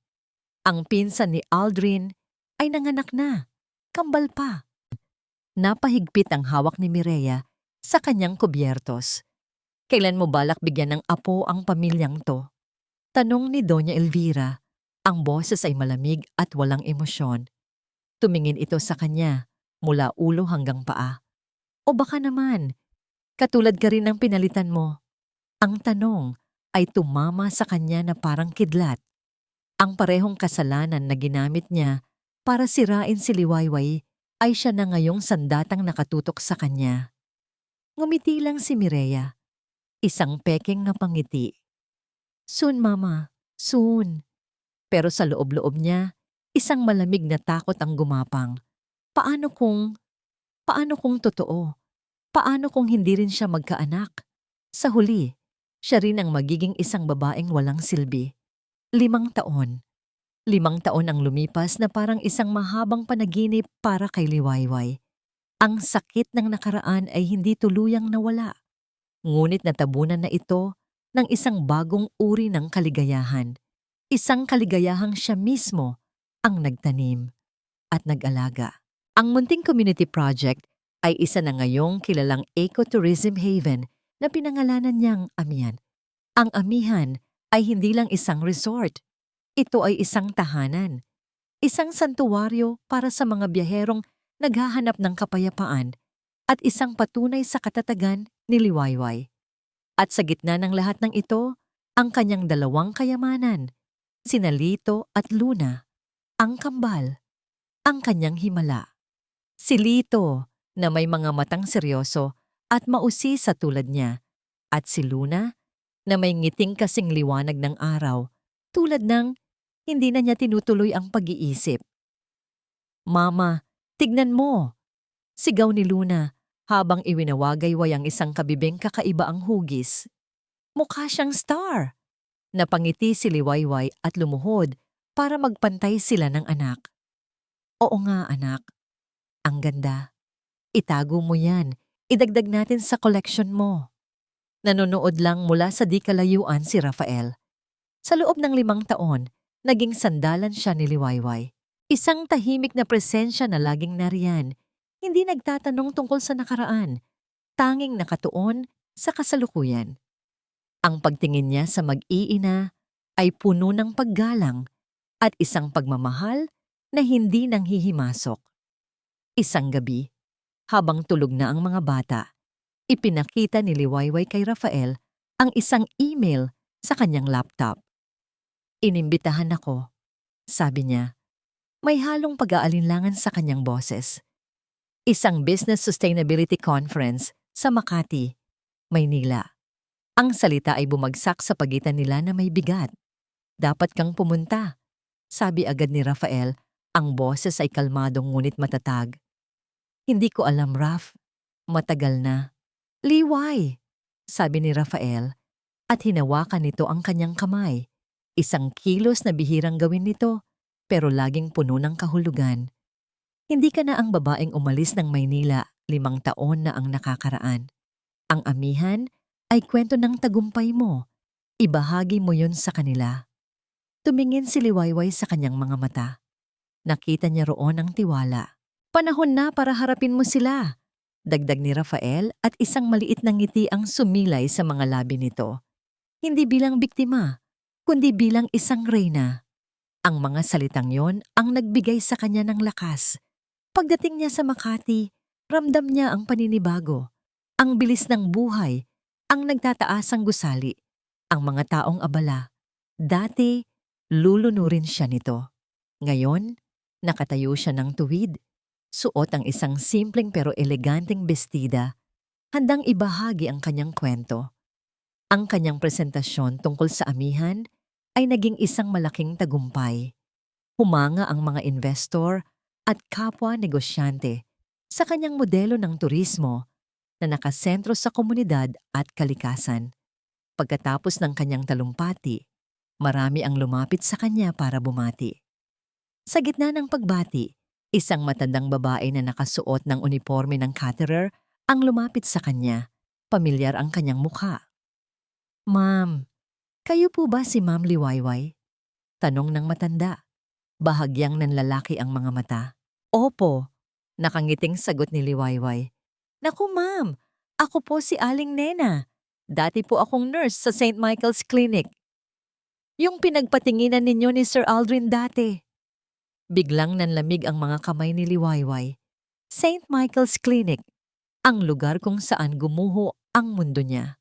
"Ang pinsan ni Aldrin ay nanganak na, kambal pa." Napahigpit ang hawak ni Mireya sa kanyang kubyertos. "Kailan mo balak bigyan ng apo ang pamilyang to?" tanong ni Doña Elvira. Ang boses ay malamig at walang emosyon. Tumingin ito sa kanya, mula ulo hanggang paa. "O baka naman, katulad ka rin ng pinalitan mo." Ang tanong ay tumama sa kanya na parang kidlat. Ang parehong kasalanan na ginamit niya para sirain si Liwayway ay siya na ngayong sandatang nakatutok sa kanya. Ngumiti lang si Mireya, isang pekeng na pangiti. Soon, Mama. Soon. Pero sa loob-loob niya, isang malamig na takot ang gumapang. Paano kung, paano kung totoo? Paano kung hindi rin siya magkaanak? Sa huli, siya rin ang magiging isang babaeng walang silbi. 5 taon. 5 taon ang lumipas na parang isang mahabang panaginip para kay Liwayway. Ang sakit ng nakaraan ay hindi tuluyang nawala. Ngunit natabunan na ito ng isang bagong uri ng kaligayahan. Isang kaligayahang siya mismo ang nagtanim at nag-alaga. Ang munting community project ay isa na ngayong kilalang ecotourism haven na pinangalanan niyang Amihan. Ang Amihan ay hindi lang isang resort. Ito ay isang tahanan. Isang santuwaryo para sa mga biyaherong naghahanap ng kapayapaan at isang patunay sa katatagan ni Liwayway. At sa gitna ng lahat ng ito, ang kanyang 2 kayamanan, sina Lito at Luna, ang kambal, ang kanyang himala. Si Lito na may mga matang seryoso at mausi sa tulad niya, at si Luna na may ngiting kasing liwanag ng araw tulad ng hindi na niya tinutuloy ang pag-iisip. Mama, tignan mo! Sigaw ni Luna habang iwinawagayway ang isang kabibing kakaiba ang hugis. Mukha siyang star! Napangiti si Liwayway at lumuhod para magpantay sila ng anak. Oo nga, anak. Ang ganda. Itago mo yan. Idagdag natin sa collection mo. Nanonood lang mula sa di kalayuan si Rafael. Sa loob ng 5 taon, naging sandalan siya ni Liwayway. Isang tahimik na presensya na laging nariyan. Hindi nagtatanong tungkol sa nakaraan. Tanging nakatuon sa kasalukuyan. Ang pagtingin niya sa mag-iina ay puno ng paggalang at isang pagmamahal na hindi nanghihimasok. Isang gabi, habang tulog na ang mga bata, ipinakita ni Liwayway kay Rafael ang isang email sa kanyang laptop. Inimbitahan ako, sabi niya. May halong pag-aalinlangan sa kanyang boses. Isang Business Sustainability Conference sa Makati, Maynila. Ang salita ay bumagsak sa pagitan nila na may bigat. Dapat kang pumunta, sabi agad ni Rafael. Ang boses ay kalmadong ngunit matatag. Hindi ko alam, Raf. Matagal na. Liway, sabi ni Rafael, at hinawakan nito ang kanyang kamay. Isang kilos na bihirang gawin nito, pero laging puno ng kahulugan. Hindi ka na ang babaeng umalis ng Maynila, 5 taon na ang nakakaraan. Ang Amihan ay kwento ng tagumpay mo. Ibahagi mo yun sa kanila. Tumingin si Liwayway sa kanyang mga mata. Nakita niya roon ang tiwala. Panahon na para harapin mo sila. Dagdag ni Rafael at isang maliit na ngiti ang sumilay sa mga labi nito. Hindi bilang biktima, kundi bilang isang reyna. Ang mga salitang yon ang nagbigay sa kanya ng lakas. Pagdating niya sa Makati, ramdam niya ang paninibago. Ang bilis ng buhay, ang nagtataasang gusali, ang mga taong abala. Dati, lulunurin siya nito. Ngayon, nakatayo siya ng tuwid. Suot ang isang simpleng pero eleganteng bestida, handang ibahagi ang kanyang kwento. Ang kanyang presentasyon tungkol sa Amihan ay naging isang malaking tagumpay. Humanga ang mga investor at kapwa negosyante sa kanyang modelo ng turismo na nakasentro sa komunidad at kalikasan. Pagkatapos ng kanyang talumpati, marami ang lumapit sa kanya para bumati. Sa gitna ng pagbati, isang matandang babae na nakasuot ng uniforme ng caterer ang lumapit sa kanya. Pamilyar ang kanyang mukha. Ma'am, kayo po ba si Ma'am Liwayway? Tanong ng matanda. Bahagyang nanlalaki ang mga mata. Opo, nakangiting sagot ni Liwayway. Naku ma'am, ako po si Aling Nena. Dati po akong nurse sa St. Michael's Clinic. Yung pinagpatinginan ninyo ni Sir Aldrin dati. Biglang nanlamig ang mga kamay ni Liwayway. St. Michael's Clinic, ang lugar kung saan gumuho ang mundo niya.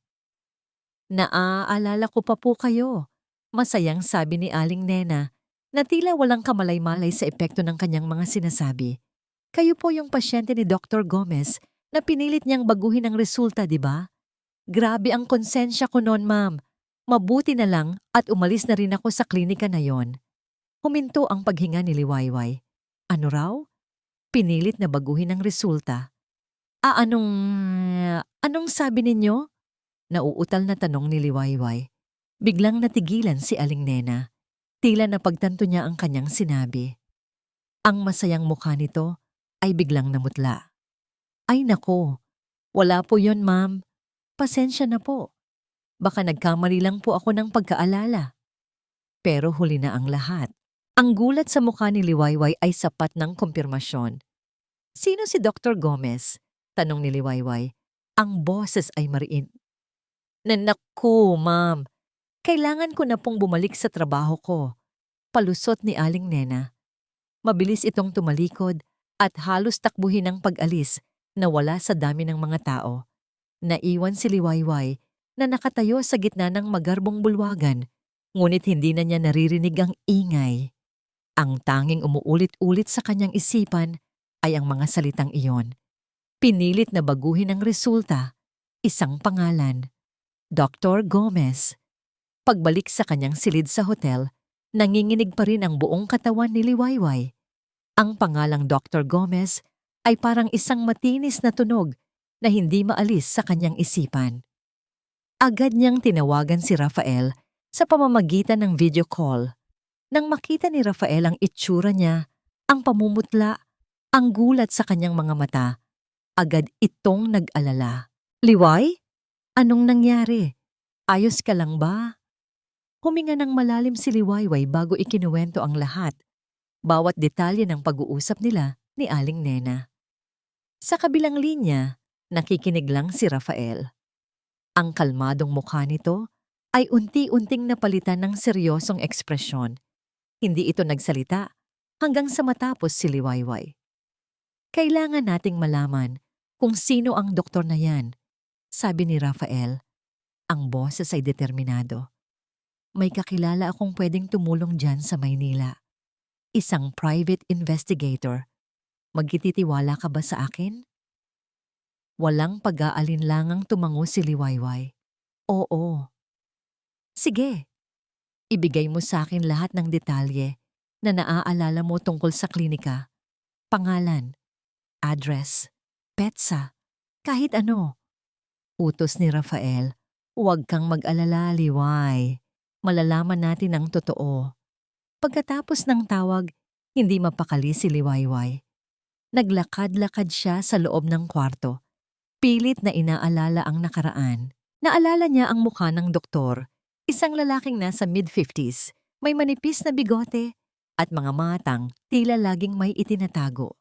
Naaalala ko pa po kayo. Masayang sabi ni Aling Nena na tila walang kamalay-malay sa epekto ng kanyang mga sinasabi. Kayo po yung pasyente ni Dr. Gomez na pinilit niyang baguhin ang resulta, di ba? Grabe ang konsensya ko noon, ma'am. Mabuti na lang at umalis na rin ako sa klinika na yon. Huminto ang paghinga ni Liwayway. Ano raw? Pinilit na baguhin ang resulta. Anong sabi ninyo? Nauutal na tanong ni Liwayway. Biglang natigilan si Aling Nena. Tila napagtanto niya ang kanyang sinabi. Ang masayang mukha nito ay biglang namutla. Ay nako, wala po yon, ma'am. Pasensya na po. Baka nagkamali lang po ako ng pagkaalala. Pero huli na ang lahat. Ang gulat sa mukha ni Liwayway ay sapat ng kumpirmasyon. Sino si Dr. Gomez? Tanong ni Liwayway. Ang boses ay mariin. Naku, ma'am. Kailangan ko na pong bumalik sa trabaho ko. Palusot ni Aling Nena. Mabilis itong tumalikod at halos takbuhin ang pag-alis na wala sa dami ng mga tao. Naiwan si Liwayway na nakatayo sa gitna ng magarbong bulwagan, ngunit hindi na niya naririnig ang ingay. Ang tanging umuulit-ulit sa kanyang isipan ay ang mga salitang iyon. Pinilit na baguhin ang resulta, isang pangalan, Dr. Gomez. Pagbalik sa kanyang silid sa hotel, nanginginig pa rin ang buong katawan ni Liwayway. Ang pangalang Dr. Gomez ay parang isang matinis na tunog na hindi maalis sa kanyang isipan. Agad niyang tinawagan si Rafael sa pamamagitan ng video call. Nang makita ni Rafael ang itsura niya, ang pamumutla, ang gulat sa kanyang mga mata, agad itong nag-alala. Liway? Anong nangyari? Ayos ka lang ba? Huminga ng malalim si Liwayway bago ikinuwento ang lahat, bawat detalye ng pag-uusap nila ni Aling Nena. Sa kabilang linya, nakikinig lang si Rafael. Ang kalmadong mukha nito ay unti-unting napalitan ng seryosong ekspresyon. Hindi ito nagsalita hanggang sa matapos si Liwayway. Kailangan nating malaman kung sino ang doktor na yan, sabi ni Rafael. Ang boses ay determinado. May kakilala akong pwedeng tumulong dyan sa Maynila. Isang private investigator. Magtitiwala ka ba sa akin? Walang pag-aalinlangang tumango si Liwayway. Oo. Sige. Ibigay mo sa akin lahat ng detalye na naaalala mo tungkol sa klinika. Pangalan, address, petsa, kahit ano. Utos ni Rafael. Huwag kang mag-alala, Liway. Malalaman natin ang totoo. Pagkatapos ng tawag, hindi mapakali si Liwayway. Naglakad-lakad siya sa loob ng kwarto. Pilit na inaalala ang nakaraan. Naalala niya ang mukha ng doktor. Isang lalaking nasa mid-50s, may manipis na bigote at mga matang tila laging may itinatago.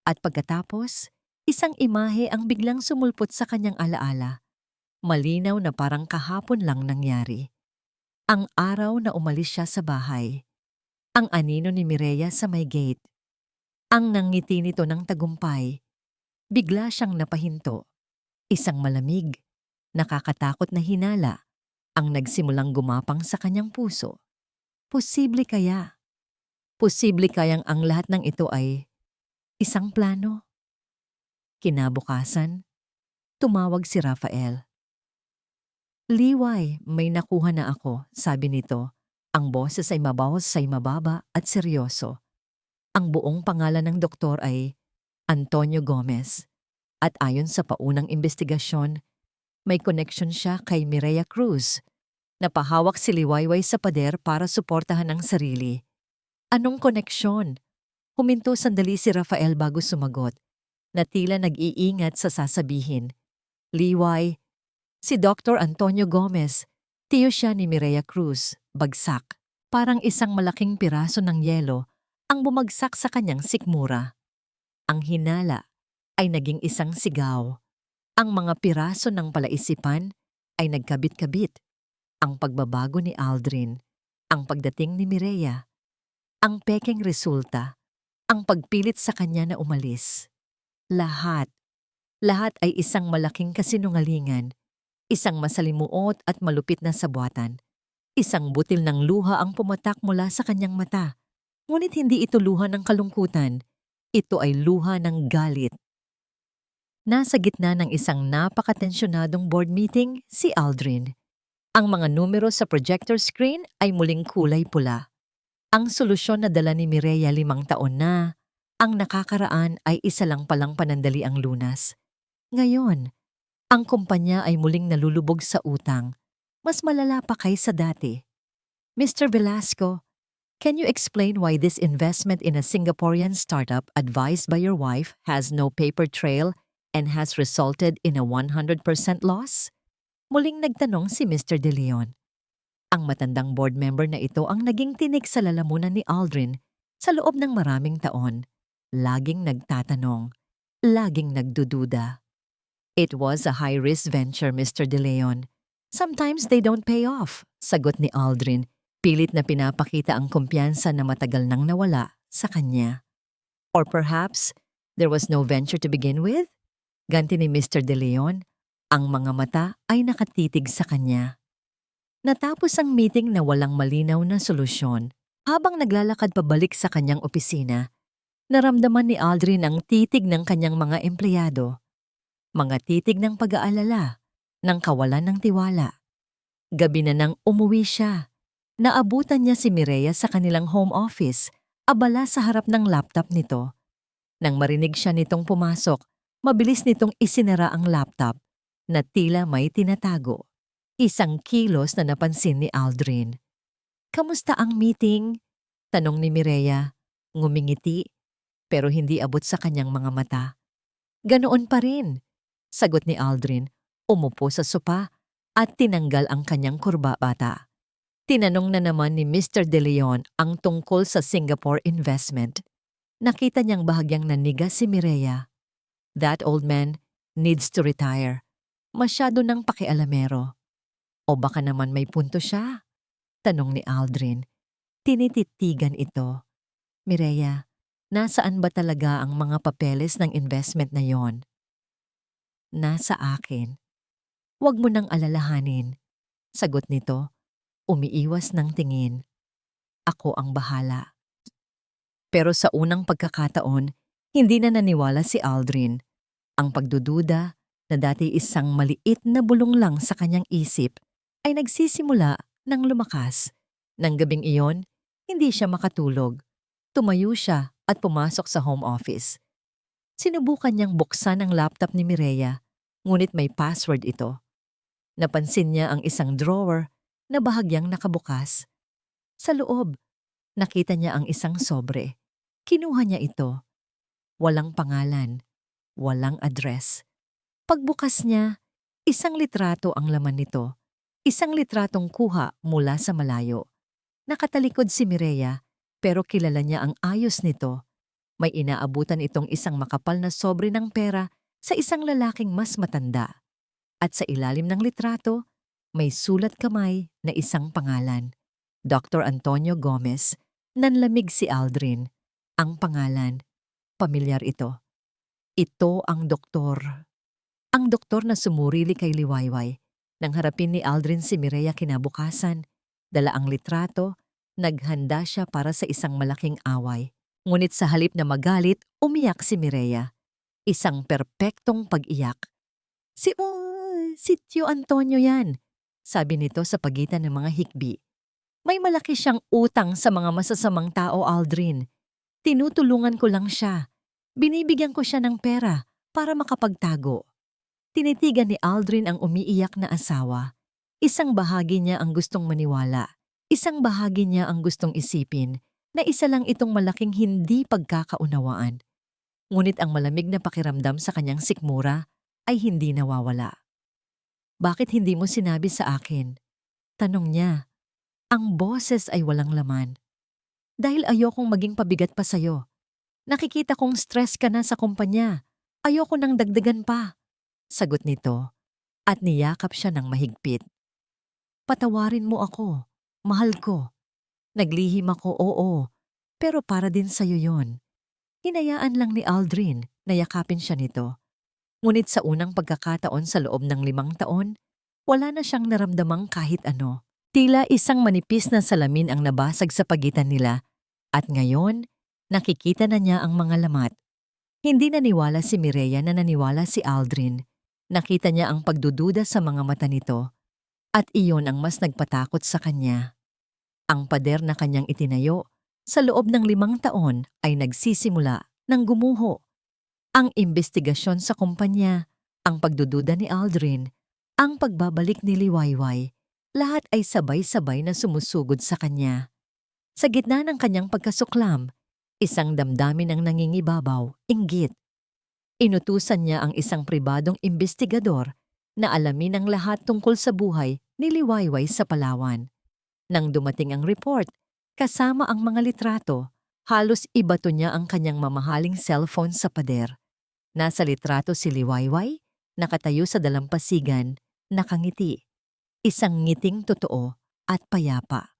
At pagkatapos, isang imahe ang biglang sumulpot sa kanyang alaala. Malinaw na parang kahapon lang nangyari. Ang araw na umalis siya sa bahay. Ang anino ni Mireya sa may gate. Ang nangiti nito ng tagumpay. Bigla siyang napahinto. Isang malamig, nakakatakot na hinala ang nagsimulang gumapang sa kanyang puso. Posible kaya? Posible kayang ang lahat ng ito ay isang plano? Kinabukasan, tumawag si Rafael. Liway, may nakuha na ako, sabi nito. Ang boses ay mababa at seryoso. Ang buong pangalan ng doktor ay Antonio Gomez. At ayon sa paunang investigasyon, may connection siya kay Mireya Cruz. Napahawak si Liwayway sa pader para suportahan ang sarili. Anong koneksyon? Huminto sandali si Rafael bago sumagot, na tila nag-iingat sa sasabihin. Liway, si Dr. Antonio Gomez, tiyo siya ni Mireya Cruz, bagsak. Parang isang malaking piraso ng yelo ang bumagsak sa kanyang sikmura. Ang hinala ay naging isang sigaw. Ang mga piraso ng palaisipan ay nagkabit-kabit. Ang pagbabago ni Aldrin, ang pagdating ni Mireya, ang pekeng resulta, ang pagpilit sa kanya na umalis. Lahat ay isang malaking kasinungalingan. Isang masalimuot at malupit na sabwatan. Isang butil ng luha ang pumatak mula sa kanyang mata. Ngunit hindi ito luha ng kalungkutan. Ito ay luha ng galit. Nasa gitna ng isang napakatensyonadong board meeting, si Aldrin. Ang mga numero sa projector screen ay muling kulay pula. Ang solusyon na dala ni Mireya 5 taon na, ang nakakaraan ay isa lang palang panandaliang lunas. Ngayon, ang kumpanya ay muling nalulubog sa utang. Mas malala pa kaysa dati. Mr. Velasco, can you explain why this investment in a Singaporean startup advised by your wife has no paper trail and has resulted in a 100% loss? Muling nagtanong si Mr. De Leon. Ang matandang board member na ito ang naging tinik sa lalamunan ni Aldrin sa loob ng maraming taon. Laging nagtatanong, laging nagdududa. It was a high-risk venture, Mr. De Leon. Sometimes they don't pay off, sagot ni Aldrin, pilit na pinapakita ang kumpiyansa na matagal nang nawala sa kanya. Or perhaps, there was no venture to begin with? Ganti ni Mr. De Leon, ang mga mata ay nakatitig sa kanya. Natapos ang meeting na walang malinaw na solusyon. Habang naglalakad pabalik sa kanyang opisina, naramdaman ni Aldrin ang titig ng kanyang mga empleyado. Mga titig ng pag-aalala, ng kawalan ng tiwala. Gabi na nang umuwi siya. Naabutan niya si Mireya sa kanilang home office, abala sa harap ng laptop nito. Nang marinig siya nitong pumasok, mabilis nitong isinara ang laptop na tila may tinatago. Isang kilos na napansin ni Aldrin. Kamusta ang meeting? Tanong ni Mireya. Ngumingiti, pero hindi abot sa kanyang mga mata. Ganoon pa rin, sagot ni Aldrin. Umupo sa sopa at tinanggal ang kanyang kurbata. Tinanong na naman ni Mr. De Leon ang tungkol sa Singapore investment. Nakita niyang bahagyang naniga si Mireya. That old man needs to retire. Masyado nang pakialamero. O baka naman may punto siya? Tanong ni Aldrin. Tinititigan ito. Mireya, nasaan ba talaga ang mga papeles ng investment na yon? Nasa akin. Huwag mo nang alalahanin. Sagot nito, umiiwas ng tingin. Ako ang bahala. Pero sa unang pagkakataon, hindi na naniwala si Aldrin. Ang pagdududa na dati isang maliit na bulong lang sa kanyang isip ay nagsisimula ng lumakas. Nang gabing iyon, hindi siya makatulog. Tumayo siya at pumasok sa home office. Sinubukan niyang buksan ang laptop ni Mireya, ngunit may password ito. Napansin niya ang isang drawer na bahagyang nakabukas. Sa loob, nakita niya ang isang sobre. Kinuha niya ito. Walang pangalan, walang address. Pagbukas niya, isang litrato ang laman nito. Isang litratong kuha mula sa malayo. Nakatalikod si Mireya, pero kilala niya ang ayos nito. May inaabutan itong isang makapal na sobre ng pera sa isang lalaking mas matanda. At sa ilalim ng litrato, may sulat kamay na isang pangalan. Dr. Antonio Gomez. Nanlamig si Aldrin. Ang pangalan, pamilyar ito. Ito ang doktor. Ang doktor na sumurili kay Liwayway. Nang harapin ni Aldrin si Mireya kinabukasan, dala ang litrato, naghanda siya para sa isang malaking away. Ngunit sa halip na magalit, umiyak si Mireya. Isang perpektong pag-iyak. Si Tio Antonio yan, sabi nito sa pagitan ng mga hikbi. May malaki siyang utang sa mga masasamang tao, Aldrin. Tinutulungan ko lang siya. Binibigyan ko siya ng pera para makapagtago. Tinitigan ni Aldrin ang umiiyak na asawa. Isang bahagi niya ang gustong maniwala. Isang bahagi niya ang gustong isipin na isa lang itong malaking hindi pagkakaunawaan. Ngunit ang malamig na pakiramdam sa kanyang sikmura ay hindi nawawala. Bakit hindi mo sinabi sa akin? Tanong niya. Ang boses ay walang laman. Dahil ayokong maging pabigat pa sa'yo. Nakikita kong stress ka na sa kumpanya. Ayoko nang dagdagan pa. Sagot nito at niyakap siya ng mahigpit. Patawarin mo ako. Mahal ko. Naglihim ako, oo. Pero para din sa'yo yon. Hinayaan lang ni Aldrin na yakapin siya nito. Ngunit sa unang pagkakataon sa loob ng 5 taon, Wala na siyang naramdamang kahit ano. Tila isang manipis na salamin ang nabasag sa pagitan nila at ngayon, nakikita na niya ang mga lamat. Hindi naniwala si Mireya na naniwala si Aldrin. Nakita niya ang pagdududa sa mga mata nito at iyon ang mas nagpatakot sa kanya. Ang pader na kanyang itinayo sa loob ng 5 taon ay nagsisimula ng gumuho. Ang imbestigasyon sa kumpanya, ang pagdududa ni Aldrin, ang pagbabalik ni Liwayway, lahat ay sabay-sabay na sumusugod sa kanya. Sa gitna ng kanyang pagkasuklam, isang damdamin ang nangingibabaw, inggit. Inutusan niya ang isang pribadong imbestigador na alamin ang lahat tungkol sa buhay ni Liwayway sa Palawan. Nang dumating ang report, kasama ang mga litrato, halos ibato niya ang kanyang mamahaling cellphone sa pader. Nasa litrato si Liwayway, nakatayo sa dalampasigan, nakangiti. Isang ngiting totoo at payapa.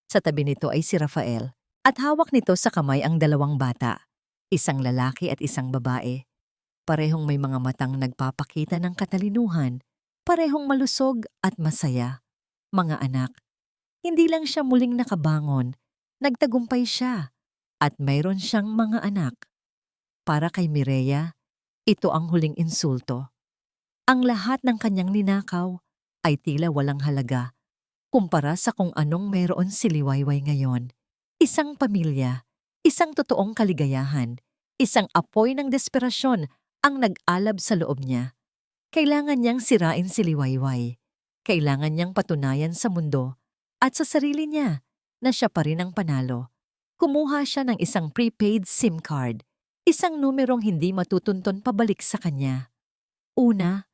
Sa tabi nito ay si Rafael at hawak nito sa kamay ang 2 bata, isang lalaki at isang babae. Parehong may mga matang nagpapakita ng katalinuhan, parehong malusog at masaya. Mga anak, hindi lang siya muling nakabangon, nagtagumpay siya at mayroon siyang mga anak. Para kay Mireya, ito ang huling insulto. Ang lahat ng kanyang ninakaw ay tila walang halaga kumpara sa kung anong mayroon si Liwayway ngayon. Isang pamilya, isang totoong kaligayahan, isang apoy ng desperasyon ang nag-alab sa loob niya. Kailangan niyang sirain si Liwayway. Kailangan niyang patunayan sa mundo at sa sarili niya na siya pa rin ang panalo. Kumuha siya ng isang prepaid SIM card, isang numerong hindi matutunton pabalik sa kanya. Una,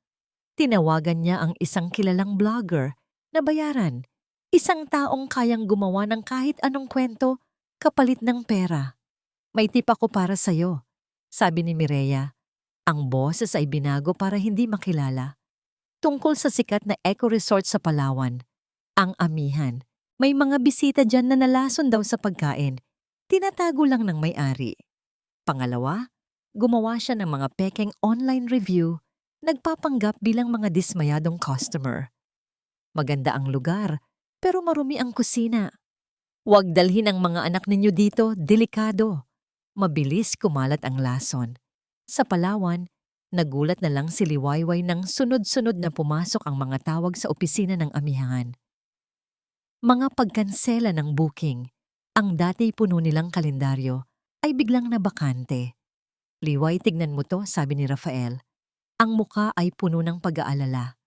tinawagan niya ang isang kilalang blogger na bayaran, isang taong kayang gumawa ng kahit anong kwento kapalit ng pera. May tip ako para sa'yo, sabi ni Mireya. Ang boses ay binago para hindi makilala. Tungkol sa sikat na eco resort sa Palawan, ang Amihan. May mga bisita dyan na nalason daw sa pagkain. Tinatago lang ng may-ari. Pangalawa, gumawa siya ng mga pekeng online review, nagpapanggap bilang mga dismayadong customer. Maganda ang lugar, pero marumi ang kusina. Huwag dalhin ang mga anak ninyo dito, delikado. Mabilis kumalat ang lason. Sa Palawan, nagulat na lang si Liwayway nang sunod-sunod na pumasok ang mga tawag sa opisina ng Amihan. Mga pagkansela ng booking, ang dati puno nilang kalendaryo ay biglang nabakante. Liway, tignan mo to, sabi ni Rafael. Ang muka ay puno ng pag-aalala.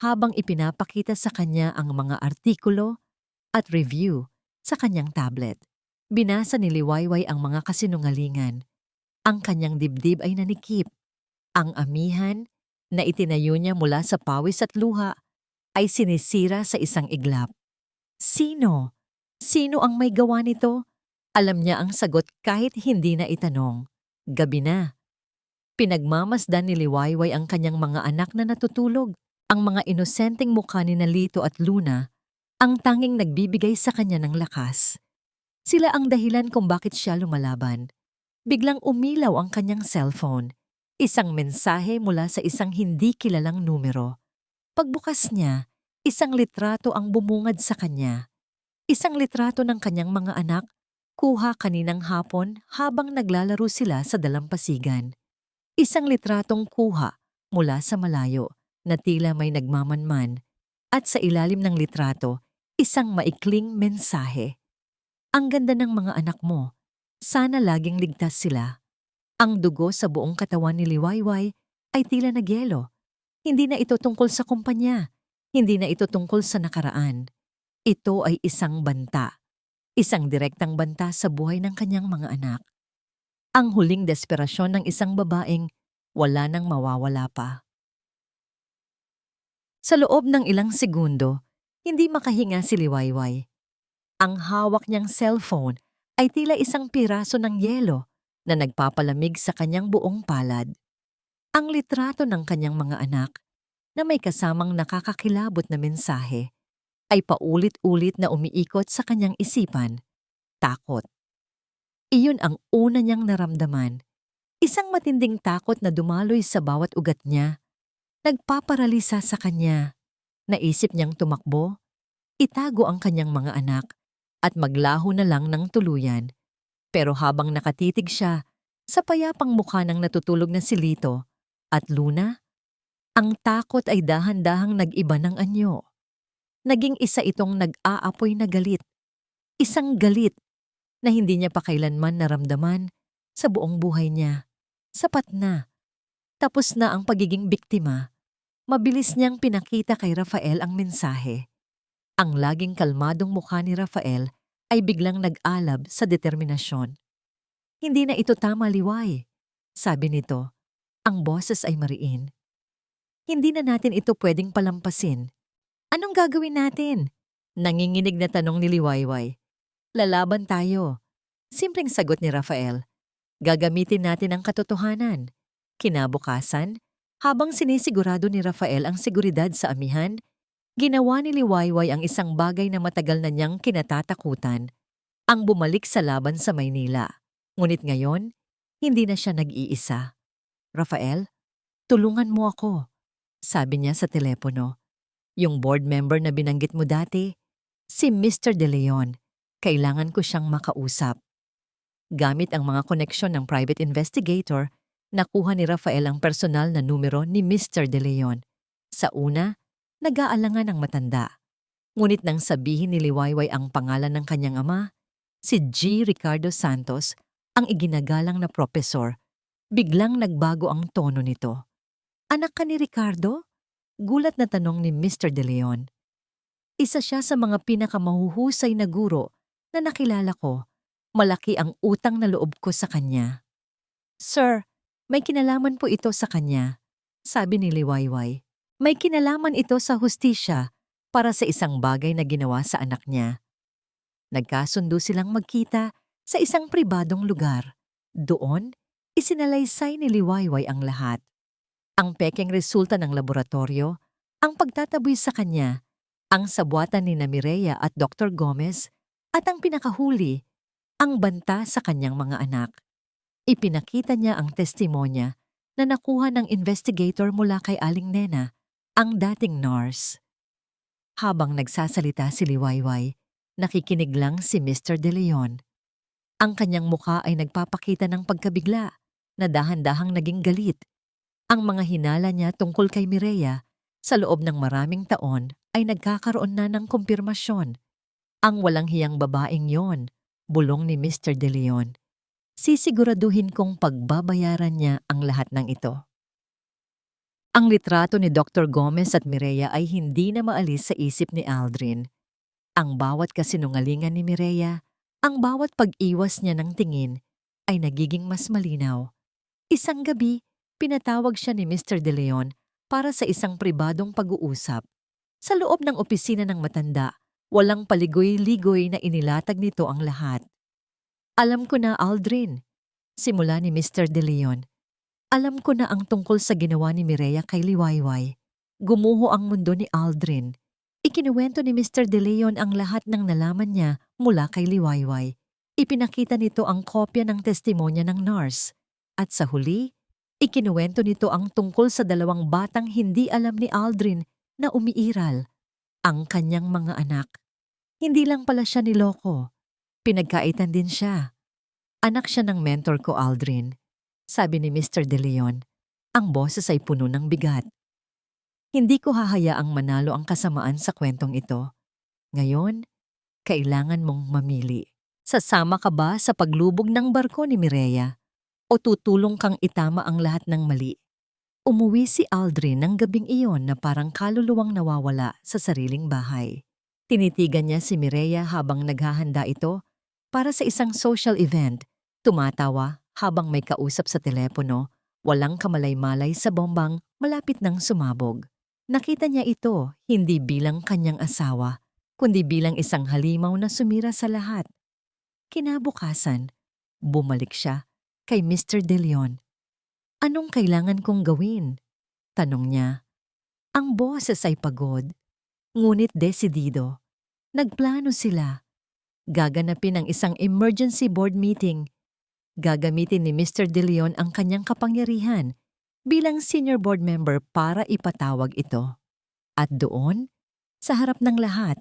Habang ipinapakita sa kanya ang mga artikulo at review sa kanyang tablet, binasa ni Liwayway ang mga kasinungalingan. Ang kanyang dibdib ay nanikip. Ang Amihan na itinayo niya mula sa pawis at luha ay sinisira sa isang iglap. Sino? Sino ang may gawa nito? Alam niya ang sagot kahit hindi na itanong. Gabi na. Pinagmamasdan ni Liwayway ang kanyang mga anak na natutulog. Ang mga inosenteng mukha ni Lito at Luna, ang tanging nagbibigay sa kanya ng lakas. Sila ang dahilan kung bakit siya lumalaban. Biglang umilaw ang kanyang cellphone. Isang mensahe mula sa isang hindi kilalang numero. Pagbukas niya, isang litrato ang bumungad sa kanya. Isang litrato ng kanyang mga anak, kuha kaninang hapon habang naglalaro sila sa dalampasigan. Isang litratong kuha mula sa malayo na tila may nagmamanman at sa ilalim ng litrato, isang maikling mensahe. Ang ganda ng mga anak mo. Sana laging ligtas sila. Ang dugo sa buong katawan ni Liwayway ay tila nagyelo. Hindi na ito tungkol sa kumpanya. Hindi na ito tungkol sa nakaraan. Ito ay isang banta. Isang direktang banta sa buhay ng kanyang mga anak. Ang huling desperasyon ng isang babaeng wala nang mawawala pa. Sa loob ng ilang segundo, hindi makahinga si Liwayway. Ang hawak niyang cellphone ay tila isang piraso ng yelo na nagpapalamig sa kanyang buong palad. Ang litrato ng kanyang mga anak na may kasamang nakakakilabot na mensahe ay paulit-ulit na umiikot sa kanyang isipan. Takot. Iyon ang una niyang naramdaman. Isang matinding takot na dumaloy sa bawat ugat niya. Nagpaparalisa sa kanya. Naisip niyang tumakbo, itago ang kanyang mga anak, at maglaho na lang ng tuluyan. Pero habang nakatitig siya sa payapang mukha ng natutulog na si Lito at Luna, ang takot ay dahan-dahang nag-iba ng anyo. Naging isa itong nag-aapoy na galit. Isang galit na hindi niya pa kailanman naramdaman sa buong buhay niya. Sapat na. Tapos na ang pagiging biktima. Mabilis niyang pinakita kay Rafael ang mensahe. Ang laging kalmadong mukha ni Rafael ay biglang nag-alab sa determinasyon. Hindi na ito tama, Liway. Sabi nito, ang boses ay mariin. Hindi na natin ito pwedeng palampasin. Anong gagawin natin? Nanginginig na tanong ni Liwayway. Lalaban tayo. Simpleng sagot ni Rafael. Gagamitin natin ang katotohanan. Kinabukasan, habang sinisigurado ni Rafael ang seguridad sa amihan, ginawa ni Liwayway ang isang bagay na matagal na niyang kinatatakutan, ang bumalik sa laban sa Maynila. Ngunit ngayon, hindi na siya nag-iisa. Rafael, tulungan mo ako, sabi niya sa telepono. Yung board member na binanggit mo dati, si Mr. De Leon, kailangan ko siyang makausap. Gamit ang mga koneksyon ng private investigator, nakuha ni Rafael ang personal na numero ni Mr. De Leon. Sa una, nag-aalangan ang matanda. Ngunit nang sabihin ni Liwayway ang pangalan ng kanyang ama, si G. Ricardo Santos, ang iginagalang na propesor, biglang nagbago ang tono nito. Anak ka ni Ricardo? Gulat na tanong ni Mr. De Leon. Isa siya sa mga pinakamahuhusay na guro na nakilala ko. Malaki ang utang na loob ko sa kanya. Sir, may kinalaman po ito sa kanya, sabi ni Liwayway. May kinalaman ito sa hustisya para sa isang bagay na ginawa sa anak niya. Nagkasundo silang magkita sa isang pribadong lugar. Doon, isinalaysay ni Liwayway ang lahat. Ang pekeng resulta ng laboratorio, ang pagtataboy sa kanya, ang sabuatan ni Mireya at Dr. Gomez, at ang pinakahuli, ang banta sa kanyang mga anak. Ipinakita niya ang testimonya na nakuha ng investigator mula kay Aling Nena, ang dating nurse. Habang nagsasalita si Liwayway, nakikinig lang si Mr. De Leon. Ang kanyang mukha ay nagpapakita ng pagkabigla na dahan-dahang naging galit. Ang mga hinala niya tungkol kay Mireya sa loob ng maraming taon ay nagkakaroon na ng kumpirmasyon. Ang walang hiyang babaeng yon, bulong ni Mr. De Leon. Sisiguraduhin kong pagbabayaran niya ang lahat ng ito. Ang litrato ni Dr. Gomez at Mireya ay hindi na maalis sa isip ni Aldrin. Ang bawat kasinungalingan ni Mireya, ang bawat pag-iwas niya ng tingin, ay nagiging mas malinaw. Isang gabi, pinatawag siya ni Mr. De Leon para sa isang pribadong pag-uusap. Sa loob ng opisina ng matanda, walang paligoy-ligoy na inilatag nito ang lahat. Alam ko na, Aldrin, simula ni Mr. De Leon. Alam ko na ang tungkol sa ginawa ni Mireya kay Liwayway. Gumuho ang mundo ni Aldrin. Ikinuwento ni Mr. De Leon ang lahat ng nalaman niya mula kay Liwayway. Ipinakita nito ang kopya ng testimonya ng nurse. At sa huli, ikinuwento nito ang tungkol sa dalawang batang hindi alam ni Aldrin na umiiral, ang kanyang mga anak. Hindi lang pala siya niloko. Pinagkaitan din siya. Anak siya ng mentor ko, Aldrin, sabi ni Mr. De Leon. Ang boses ay puno ng bigat. Hindi ko hahayaang manalo ang kasamaan sa kwentong ito. Ngayon, kailangan mong mamili. Sasama ka ba sa paglubog ng barko ni Mireya? O tutulong kang itama ang lahat ng mali? Umuwi si Aldrin ng gabing iyon na parang kaluluwang nawawala sa sariling bahay. Tinitigan niya si Mireya habang naghahanda ito para sa isang social event. Tumatawa habang may kausap sa telepono, walang kamalay-malay sa bombang malapit ng sumabog. Nakita niya ito hindi bilang kanyang asawa, kundi bilang isang halimaw na sumira sa lahat. Kinabukasan, bumalik siya kay Mr. De Leon. Anong kailangan kong gawin? Tanong niya. Ang boses ay pagod, ngunit desidido. Nagplano sila. Gaganapin ang isang emergency board meeting. Gagamitin ni Mr. De Leon ang kanyang kapangyarihan bilang senior board member para ipatawag ito. At doon, Sa harap ng lahat,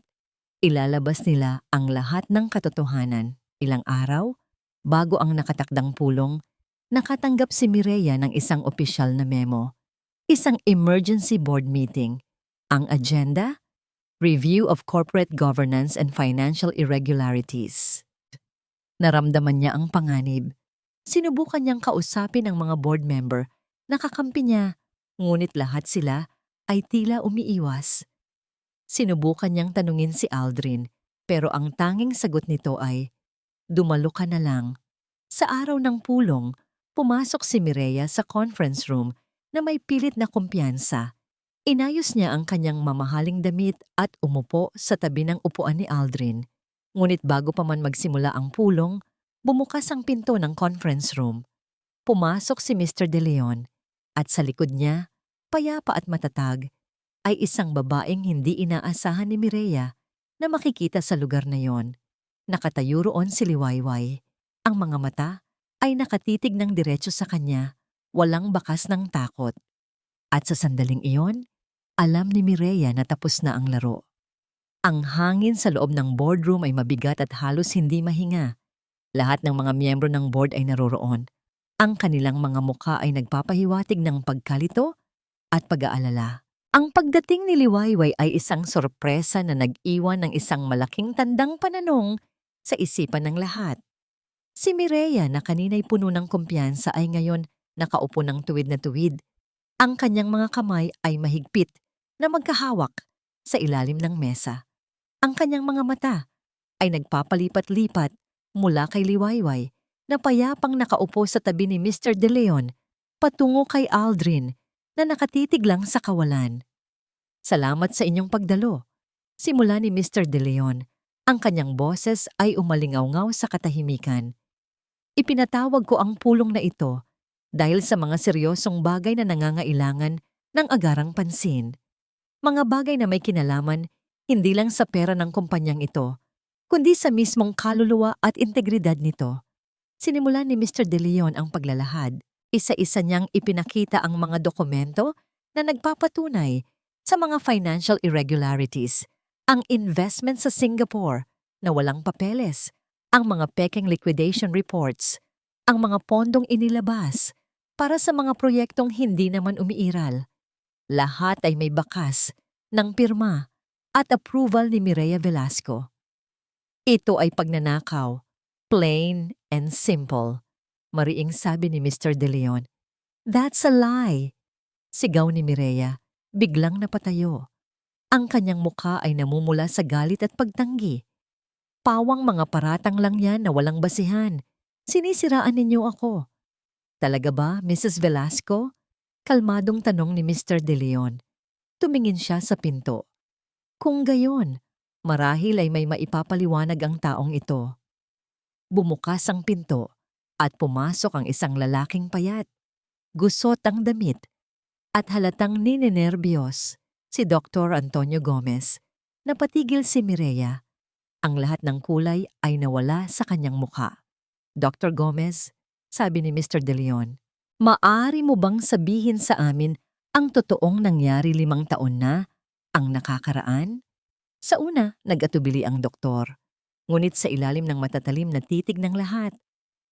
ilalabas nila ang lahat ng katotohanan. Ilang araw, bago ang nakatakdang pulong, nakatanggap si Mireya ng isang opisyal na memo. Isang emergency board meeting. Ang agenda? Review of corporate governance and financial irregularities. Naramdaman niya ang panganib. Sinubukan niyang kausapin ang mga board member na kakampi niya, ngunit lahat sila ay tila umiiwas. Sinubukan niyang tanungin si Aldrin, pero ang tanging sagot nito ay, "Dumalo ka na lang." Sa araw ng pulong, pumasok si Mireya sa conference room na may pilit na kumpiyansa. Inayos niya ang kanyang mamahaling damit at umupo sa tabi ng upuan ni Aldrin. Ngunit bago pa man magsimula ang pulong, bumukas ang pinto ng conference room. Pumasok si Mr. De Leon at sa likod niya, payapa at matatag, ay isang babaeng hindi inaasahan ni Mireya na makikita sa lugar na yon. Nakatayo roon si Liwayway. Ang mga mata ay nakatitig ng diretso sa kanya, walang bakas ng takot. At sa sandaling iyon, alam ni Mireya na tapos na ang laro. Ang hangin sa loob ng boardroom ay mabigat at halos hindi mahinga. Lahat ng mga miyembro ng board ay naroroon. Ang kanilang mga mukha ay nagpapahiwatig ng pagkalito at pag-aalala. Ang pagdating ni Liwayway ay isang sorpresa na nag-iwan ng isang malaking tandang pananong sa isipan ng lahat. Si Mireya na kanina'y puno ng kumpiyansa ay ngayon nakaupo ng tuwid na tuwid. Ang kanyang mga kamay ay mahigpit na magkahawak sa ilalim ng mesa. Ang kanyang mga mata ay nagpapalipat-lipat mula kay Liwayway na payapang nakaupo sa tabi ni Mr. De Leon patungo kay Aldrin na nakatitig lang sa kawalan. "Salamat sa inyong pagdalo." Simula ni Mr. De Leon, ang kanyang boses ay umalingaw-ngaw sa katahimikan. "Ipinatawag ko ang pulong na ito dahil sa mga seryosong bagay na nangangailangan ng agarang pansin. Mga bagay na may kinalaman hindi lang sa pera ng kumpanyang ito, kundi sa mismong kaluluwa at integridad nito." Sinimulan ni Mr. De Leon ang paglalahad. Isa-isa niyang ipinakita ang mga dokumento na nagpapatunay sa mga financial irregularities, ang investment sa Singapore na walang papeles, ang mga pekeng liquidation reports, ang mga pondong inilabas para sa mga proyektong hindi naman umiiral. Lahat ay may bakas ng pirma at approval ni Mireya Velasco. "Ito ay pagnanakaw, plain and simple," mariing sabi ni Mr. De Leon. "That's a lie!" Sigaw ni Mireya, biglang napatayo. Ang kanyang mukha ay namumula sa galit at pagtanggi. "Pawang mga paratang lang yan na walang basihan. Sinisiraan ninyo ako." "Talaga ba, Mrs. Velasco?" Kalmadong tanong ni Mr. De Leon. Tumingin siya sa pinto. Kung gayon, marahil ay may maipapaliwanag ang taong ito. Bumukas ang pinto at pumasok ang isang lalaking payat. Gusot ang damit at halatang ninenerbiyos, si Dr. Antonio Gomez. Napatigil si Mireya. Ang lahat ng kulay ay nawala sa kanyang mukha. "Dr. Gomez," sabi ni Mr. De Leon, "maaari mo bang sabihin sa amin ang totoong nangyari 5 taon na ang nakakaraan?" Sa una, nag-atubili ang doktor. Ngunit sa ilalim ng matatalim na titig ng lahat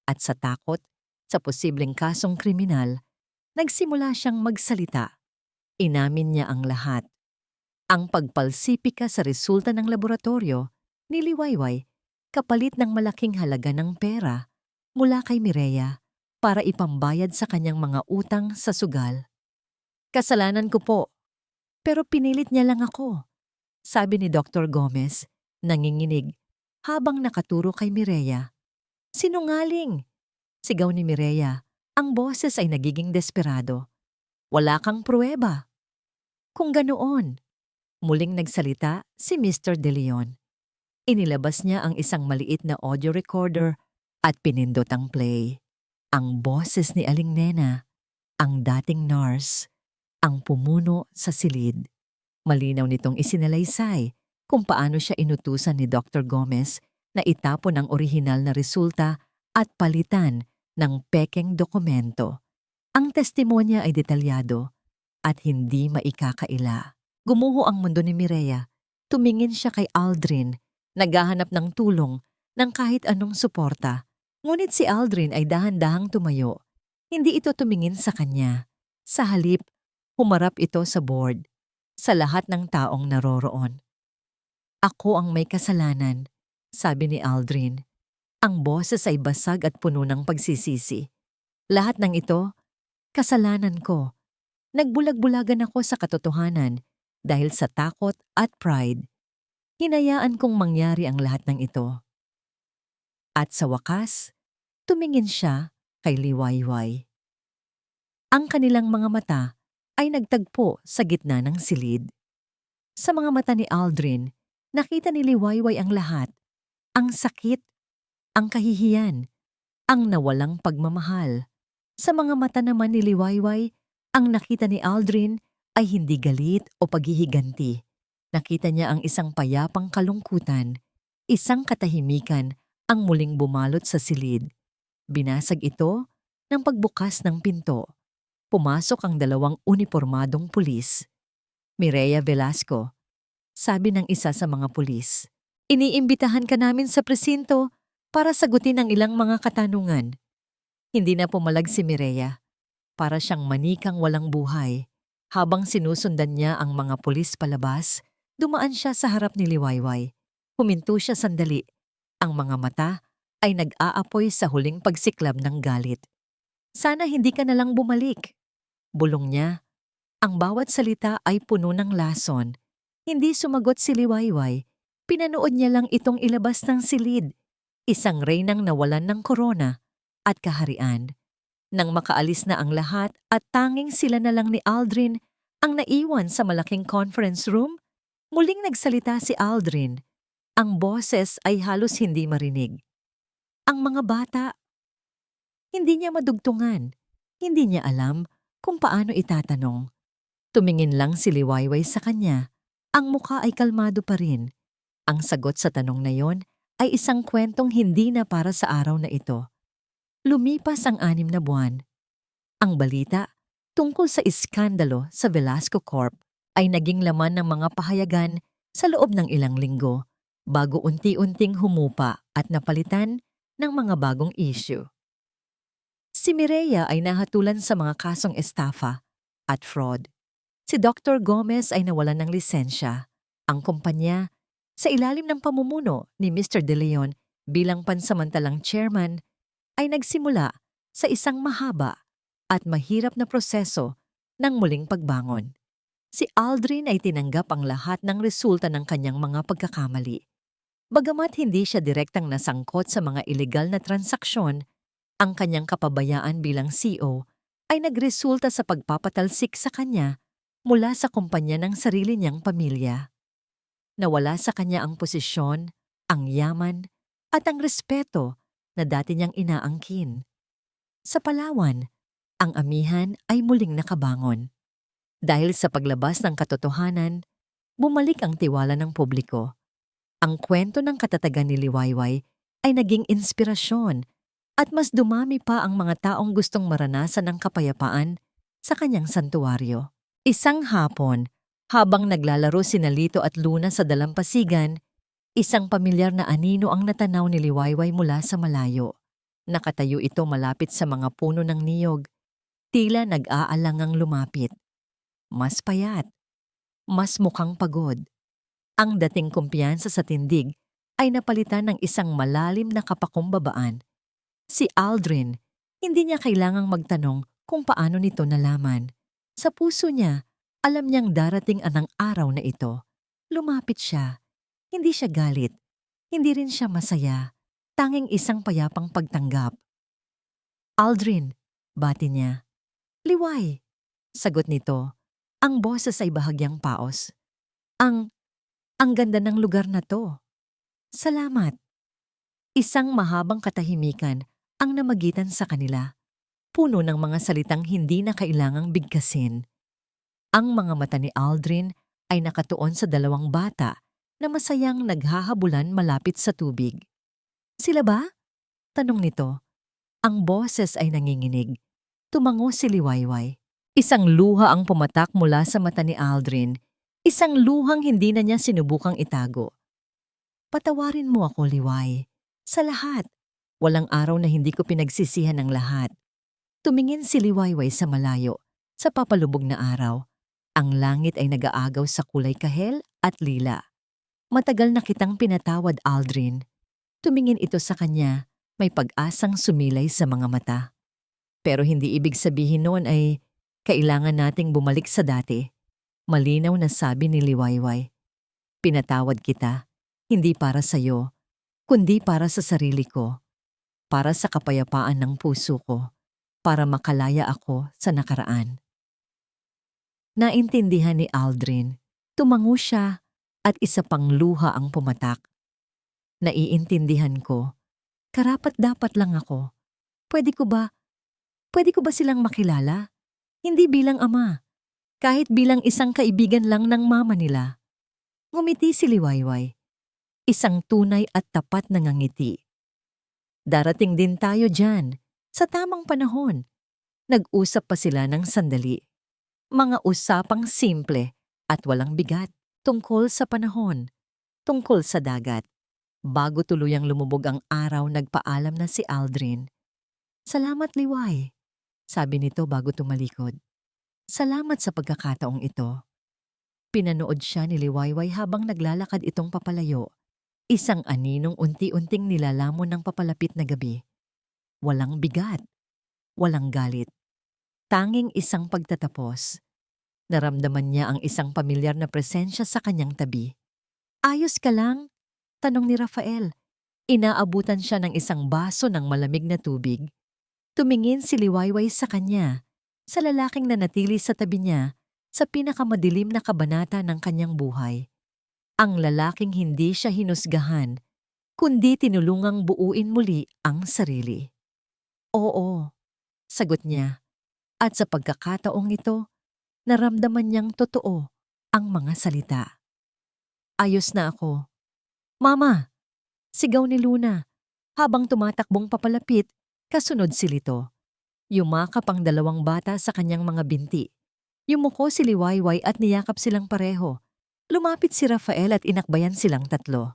at sa takot sa posibleng kasong kriminal, nagsimula siyang magsalita. Inamin niya ang lahat. Ang pagpalsipika sa resulta ng laboratorio ni Liwayway kapalit ng malaking halaga ng pera mula kay Mireya para ipambayad sa kanyang mga utang sa sugal. "Kasalanan ko po, pero pinilit niya lang ako," sabi ni Dr. Gomez, nanginginig habang nakaturo kay Mireya. "Sinungaling!" Sigaw ni Mireya. Ang boses ay nagiging desperado. "Wala kang pruweba." "Kung ganoon," muling nagsalita si Mr. De Leon. Inilabas niya ang isang maliit na audio recorder at pinindot ang play. Ang boses ni Aling Nena, ang dating nurse, ang pumuno sa silid. Malinaw nitong isinalaysay kung paano siya inutusan ni Dr. Gomez na itapon ang orihinal na resulta at palitan ng pekeng dokumento. Ang testimonya ay detalyado at hindi maikakaila. Gumuho ang mundo ni Mireya. Tumingin siya kay Aldrin, naghahanap ng tulong ng kahit anong suporta. Ngunit si Aldrin ay dahan-dahang tumayo. Hindi ito tumingin sa kanya. Sa halip, humarap ito sa board, sa lahat ng taong naroroon. Ako ang may kasalanan, sabi ni Aldrin. Ang boses ay basag at puno ng pagsisisi. Lahat ng ito, kasalanan ko. Nagbulag-bulagan ako sa katotohanan dahil sa takot at pride. Hinayaan kong mangyari ang lahat ng ito. At sa wakas, tumingin siya kay Liwayway. Ang kanilang mga mata ay nagtagpo sa gitna ng silid. Sa mga mata ni Aldrin, nakita ni Liwayway ang lahat. Ang sakit, ang kahihiyan, ang nawalang pagmamahal. Sa mga mata naman ni Liwayway, ang nakita ni Aldrin ay hindi galit o paghihiganti. Nakita niya ang isang payapang kalungkutan, isang katahimikan ang muling bumalot sa silid. Binasag ito ng pagbukas ng pinto. Pumasok ang dalawang unipormadong pulis. Mireya Velasco, sabi ng isa sa mga pulis. Iniimbitahan ka namin sa presinto para sagutin ang ilang mga katanungan. Hindi na pumalag si Mireya. Para siyang manikang walang buhay. Habang sinusundan niya ang mga pulis palabas, dumaan siya sa harap ni Liwayway. Huminto siya sandali. Ang mga mata ay nag-aapoy sa huling pagsiklab ng galit. Sana hindi ka nalang bumalik. Bulong niya. Ang bawat salita ay puno ng lason. Hindi sumagot si Liwayway. Pinanood niya lang itong ilabas ng silid. Isang reynang nawalan ng korona at kaharian. Nang makaalis na ang lahat at tanging sila na lang ni Aldrin ang naiwan sa malaking conference room, muling nagsalita si Aldrin. Ang boses ay halos hindi marinig. Ang mga bata, hindi niya madugtungan. Hindi niya alam kung paano itatanong. Tumingin lang si Liwayway sa kanya. Ang mukha ay kalmado pa rin. Ang sagot sa tanong na yon ay isang kwentong hindi na para sa araw na ito. Lumipas ang 6 na buwan. Ang balita tungkol sa iskandalo sa Velasco Corp ay naging laman ng mga pahayagan sa loob ng ilang linggo bago unti-unting humupa at napalitan ng mga bagong issue. Si Mireya ay nahatulan sa mga kasong estafa at fraud. Si Dr. Gomez ay nawalan ng lisensya. Ang kumpanya, sa ilalim ng pamumuno ni Mr. De Leon bilang pansamantalang chairman, ay nagsimula sa isang mahaba at mahirap na proseso ng muling pagbangon. Si Aldrin ay tinanggap ang lahat ng resulta ng kanyang mga pagkakamali. Bagamat hindi siya direktang nasangkot sa mga ilegal na transaksyon, ang kanyang kapabayaan bilang CEO ay nagresulta sa pagpapatalsik sa kanya mula sa kumpanya ng sarili niyang pamilya. Nawala sa kanya ang posisyon, ang yaman, at ang respeto na dati niyang inaangkin. Sa Palawan, ang amihan ay muling nakabangon. Dahil sa paglabas ng katotohanan, bumalik ang tiwala ng publiko. Ang kwento ng katatagan ni Liwayway ay naging inspirasyon at mas dumami pa ang mga taong gustong maranasan ng kapayapaan sa kanyang santuwaryo. Isang hapon, habang naglalaro sina Lito at Luna sa dalampasigan, isang pamilyar na anino ang natanaw ni Liwayway mula sa malayo. Nakatayo ito malapit sa mga puno ng niyog, tila nag-aalangang lumapit. Mas payat, mas mukhang pagod. Ang dating kumpiyansa sa tindig ay napalitan ng isang malalim na kapakumbabaan. Si Aldrin, hindi niya kailangang magtanong kung paano nito nalaman. Sa puso niya, alam niyang darating ang araw na ito. Lumapit siya. Hindi siya galit. Hindi rin siya masaya. Tanging isang payapang pagtanggap. Aldrin, bati niya. Liway, sagot nito. Ang boses ay bahagyang paos. Ang ganda ng lugar na to. Salamat. Isang mahabang katahimikan ang namagitan sa kanila. Puno ng mga salitang hindi na kailangang bigkasin. Ang mga mata ni Aldrin ay nakatuon sa dalawang bata na masayang naghahabulan malapit sa tubig. Sila ba? Tanong nito. Ang boses ay nanginginig. Tumango si Liwayway. Isang luha ang pumatak mula sa mata ni Aldrin. Isang luhang hindi na niya sinubukang itago. Patawarin mo ako, Liway. Sa lahat. Walang araw na hindi ko pinagsisihan ng lahat. Tumingin si Liwayway sa malayo, sa papalubog na araw. Ang langit ay nag-aagaw sa kulay kahel at lila. Matagal na kitang pinatawad, Aldrin. Tumingin ito sa kanya, may pag-asang sumilay sa mga mata. Pero hindi ibig sabihin noon ay kailangan nating bumalik sa dati. Malinaw na sabi ni Liwayway. Pinatawad kita, hindi para sa'yo, kundi para sa sarili ko. Para sa kapayapaan ng puso ko, para makalaya ako sa nakaraan. Naintindihan ni Aldrin, tumango siya at isa pang luha ang pumatak. Naiintindihan ko, karapat-dapat lang ako. Pwede ko ba silang makilala? Hindi bilang ama, kahit bilang isang kaibigan lang ng mama nila. Ngumiti si Liwayway, isang tunay at tapat na ngangiti. Darating din tayo dyan, sa tamang panahon. Nag-usap pa sila ng sandali. Mga usapang simple at walang bigat tungkol sa panahon, tungkol sa dagat. Bago tuluyang lumubog ang araw, nagpaalam na si Aldrin. Salamat, Liway, sabi nito bago tumalikod. Salamat sa pagkakataong ito. Pinanood siya ni Liwayway habang naglalakad itong papalayo. Isang aninong unti-unting nilalamon ng papalapit na gabi. Walang bigat, walang galit. Tanging isang pagtatapos. Naramdaman niya ang isang pamilyar na presensya sa kanyang tabi. Ayos ka lang? Tanong ni Rafael. Inaabutan siya ng isang baso ng malamig na tubig. Tumingin si Liwayway sa kanya, sa lalaking nanatili sa tabi niya, sa pinakamadilim na kabanata ng kanyang buhay. Ang lalaking hindi siya hinusgahan, kundi tinulungang buuin muli ang sarili. Oo, sagot niya. At sa pagkakataong ito, naramdaman niyang totoo ang mga salita. Ayos na ako. Mama! Sigaw ni Luna. Habang tumatakbong papalapit, kasunod si Lito. Yumakap ang dalawang bata sa kanyang mga binti. Yumuko si Liwayway at niyakap silang pareho. Lumapit si Rafael at inakbayan silang tatlo.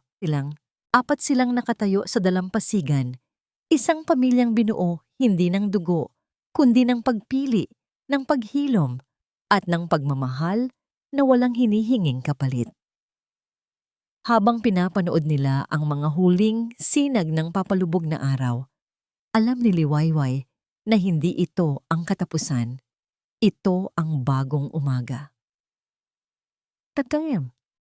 Apat silang nakatayo sa dalampasigan. Isang pamilyang binuo hindi ng dugo, kundi ng pagpili, ng paghilom, at ng pagmamahal na walang hinihinging kapalit. Habang pinapanood nila ang mga huling sinag ng papalubog na araw, alam ni Liwayway na hindi ito ang katapusan. Ito ang bagong umaga. Tatayam.